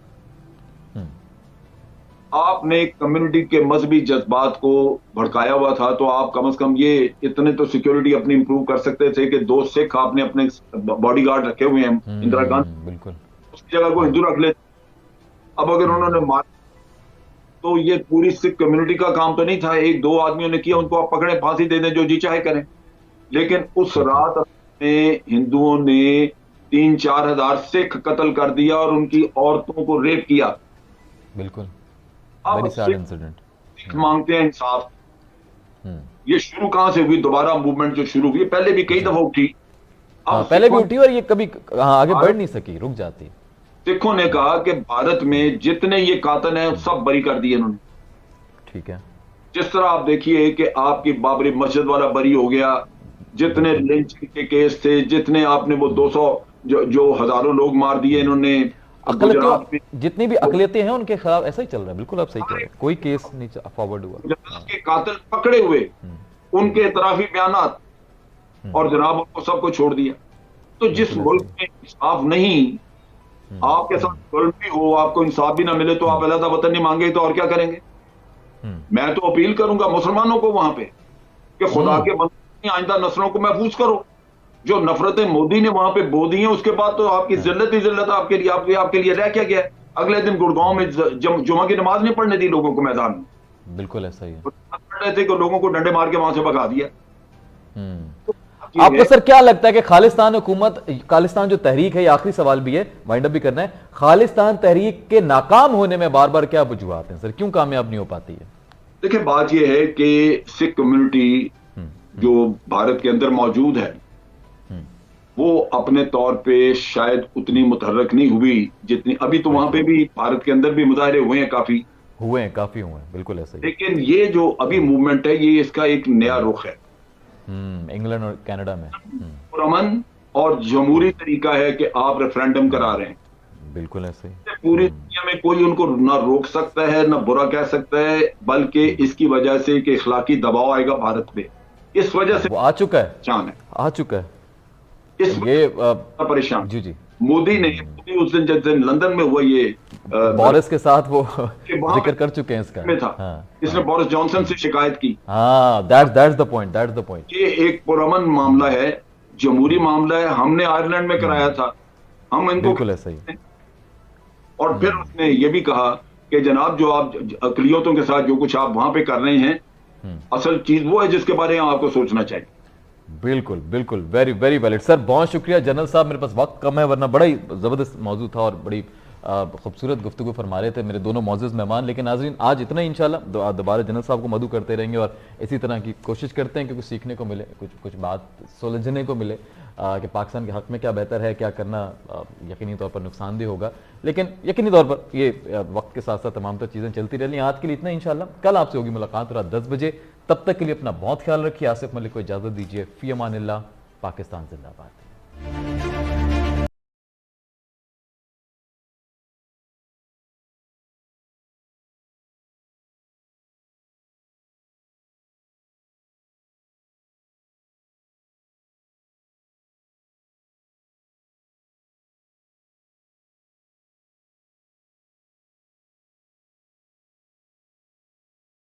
आपने कम्युनिटी के मजहबी जज्बात को भड़काया हुआ था, तो आप कम से कम ये इतने तो सिक्योरिटी अपनी इंप्रूव कर सकते थे कि 2 सिख आपने अपने बॉडीगार्ड रखे हुए हैं। इंदिरा गांधी बिल्कुल उसकी जगह को हिंदू रख ले। अब अगर उन्होंने मार, तो ये पूरी सिख कम्युनिटी का काम तो नहीं था, 1-2 आदमियों ने किया, उनको आप पकड़े, फांसी दे दें, जो जी चाहे करें। लेकिन उस रात में हिंदुओं ने 3-4 हजार सिख कत्ल कर दिया और उनकी औरतों को रेप किया। बिल्कुल। अब सिख मांगते हैं इंसाफ। ये शुरू कहां से हुई? दोबारा मूवमेंट जो शुरू हुई, पहले भी कई दफा उठी। पहले भी उठी और ये कभी आगे बढ़ नहीं सकी, रुक जाती। सिखों ने कहा कि भारत में जितने ये कातिल हैं सब बरी कर दिए इन्होंने। ठीक है। जिस तरह आप देखिए कि आपकी बाबरी मस्जिद वाला बरी हो गया, जितने लिंचिंग के केस थे, जितने आपने वो 200 जो हजारों लोग मार दिए इन्होंने। जितनी भी अकलियतें हैं उनके खिलाफ ऐसा ही चल रहा है। बिल्कुल आप सही कह रहे हैं, कोई केस नहीं फॉरवर्ड हुआ। गुजरात के कातिल पकड़े हुए, उनके इतराफी बयानात, और जनाब उनको सबको छोड़ दिया। तो जिस मुल्क में इंसाफ नहीं, आपके साथ जुल्म भी हो, आपको इंसाफ भी ना मिले, तो आप अलहदा वतन नहीं मांगे तो और क्या करेंगे? मैं तो अपील करूंगा मुसलमानों को वहां पे कि खुदा के बंदे आइंदा नस्लों को महफूज करो। जो नफरतें मोदी ने वहां पे बो दी हैं, उसके बाद तो आपकी जिल्लत ही जिल्लत आपके लिए रह क्या गया? अगले दिन गुड़गांव में जुमा की नमाज नहीं पढ़ने दी लोगों को मैदान में। बिल्कुल ऐसा ही है। पढ़ रहे थे कि लोगों को डंडे मार के वहां से भगा दिया। आपको सर क्या लगता है कि खालिस्तान हुकूमत, खालिस्तान जो तहरीक है, ये आखिरी सवाल भी है, वाइंड अप भी करना है, खालिस्तान तहरीक के नाकाम होने में बार बार क्या वजूहात हैं सर? क्यों कामयाब नहीं हो पाती है? देखिए, बात यह है कि सिख कम्युनिटी जो भारत के अंदर मौजूद है, वो अपने तौर पे शायद उतनी मुतहर्रक नहीं हुई जितनी अभी। तो वहां पे भी भारत के अंदर भी मुजाहरे हुए हैं, काफी हुए हैं। बिल्कुल ऐसा ही। लेकिन ये जो अभी मूवमेंट है, ये इसका एक नया रुख है। इंग्लैंड और कनाडा में पुरअमन और जमहूरी तरीका है कि आप रेफरेंडम करा रहे हैं। बिल्कुल ऐसे ही। पूरी दुनिया में कोई उनको ना रोक सकता है, ना बुरा कह सकता है, बल्कि इसकी वजह से कि इखलाकी दबाव आएगा भारत पे। इस वजह से वो आ चुका है, आ चुका है। इस ये परेशान जी मोदी ने उस दिन जब लंदन में हुआ, ये बोरिस के साथ वो जिक्र कर चुके हैं इसका में था। इसने बोरिस जॉनसन से शिकायत की। That's the point. ये एक पुरअमन मामला है, जमहूरी मामला है। हमने आयरलैंड में कराया था, हम इनको बिल्कुल ऐसा ही। और फिर उसने ये भी कहा कि जनाब, जो आप अकलियतों के साथ जो कुछ आप वहां पे कर रहे हैं, असल चीज वो है जिसके बारे में आपको सोचना चाहिए। बिल्कुल वेरी वेरी वैलिड सर, बहुत शुक्रिया। जनरल साहब, मेरे पास वक्त कम है, वरना बड़ा ही जबरदस्त मौजूद था और बड़ी खूबसूरत गुफ्तगू फरमा रहे थे मेरे दोनों मौजूद मेहमान। लेकिन नाज़रीन, आज इतना ही, इंशाल्लाह दोबारा जनरल साहब को मदू करते रहेंगे और इसी तरह की कोशिश करते हैं कि कुछ सीखने को मिले, कुछ बात सुलझने को मिले कि पाकिस्तान के हक में क्या बेहतर है, क्या करना यकीनी तौर पर नुकसानदेह होगा। लेकिन यकीनी तौर पर ये वक्त के साथ साथ तमाम तर चीज़ें चलती रही। आज के लिए इतना, इंशाल्लाह कल आपसे होगी मुलाकात रात 10 बजे। तब तक के लिए अपना बहुत ख्याल रखिए। आसिफ मलिक को इजाज़त दीजिए। फ़ी अमानिल्लाह। पाकिस्तान जिंदाबाद।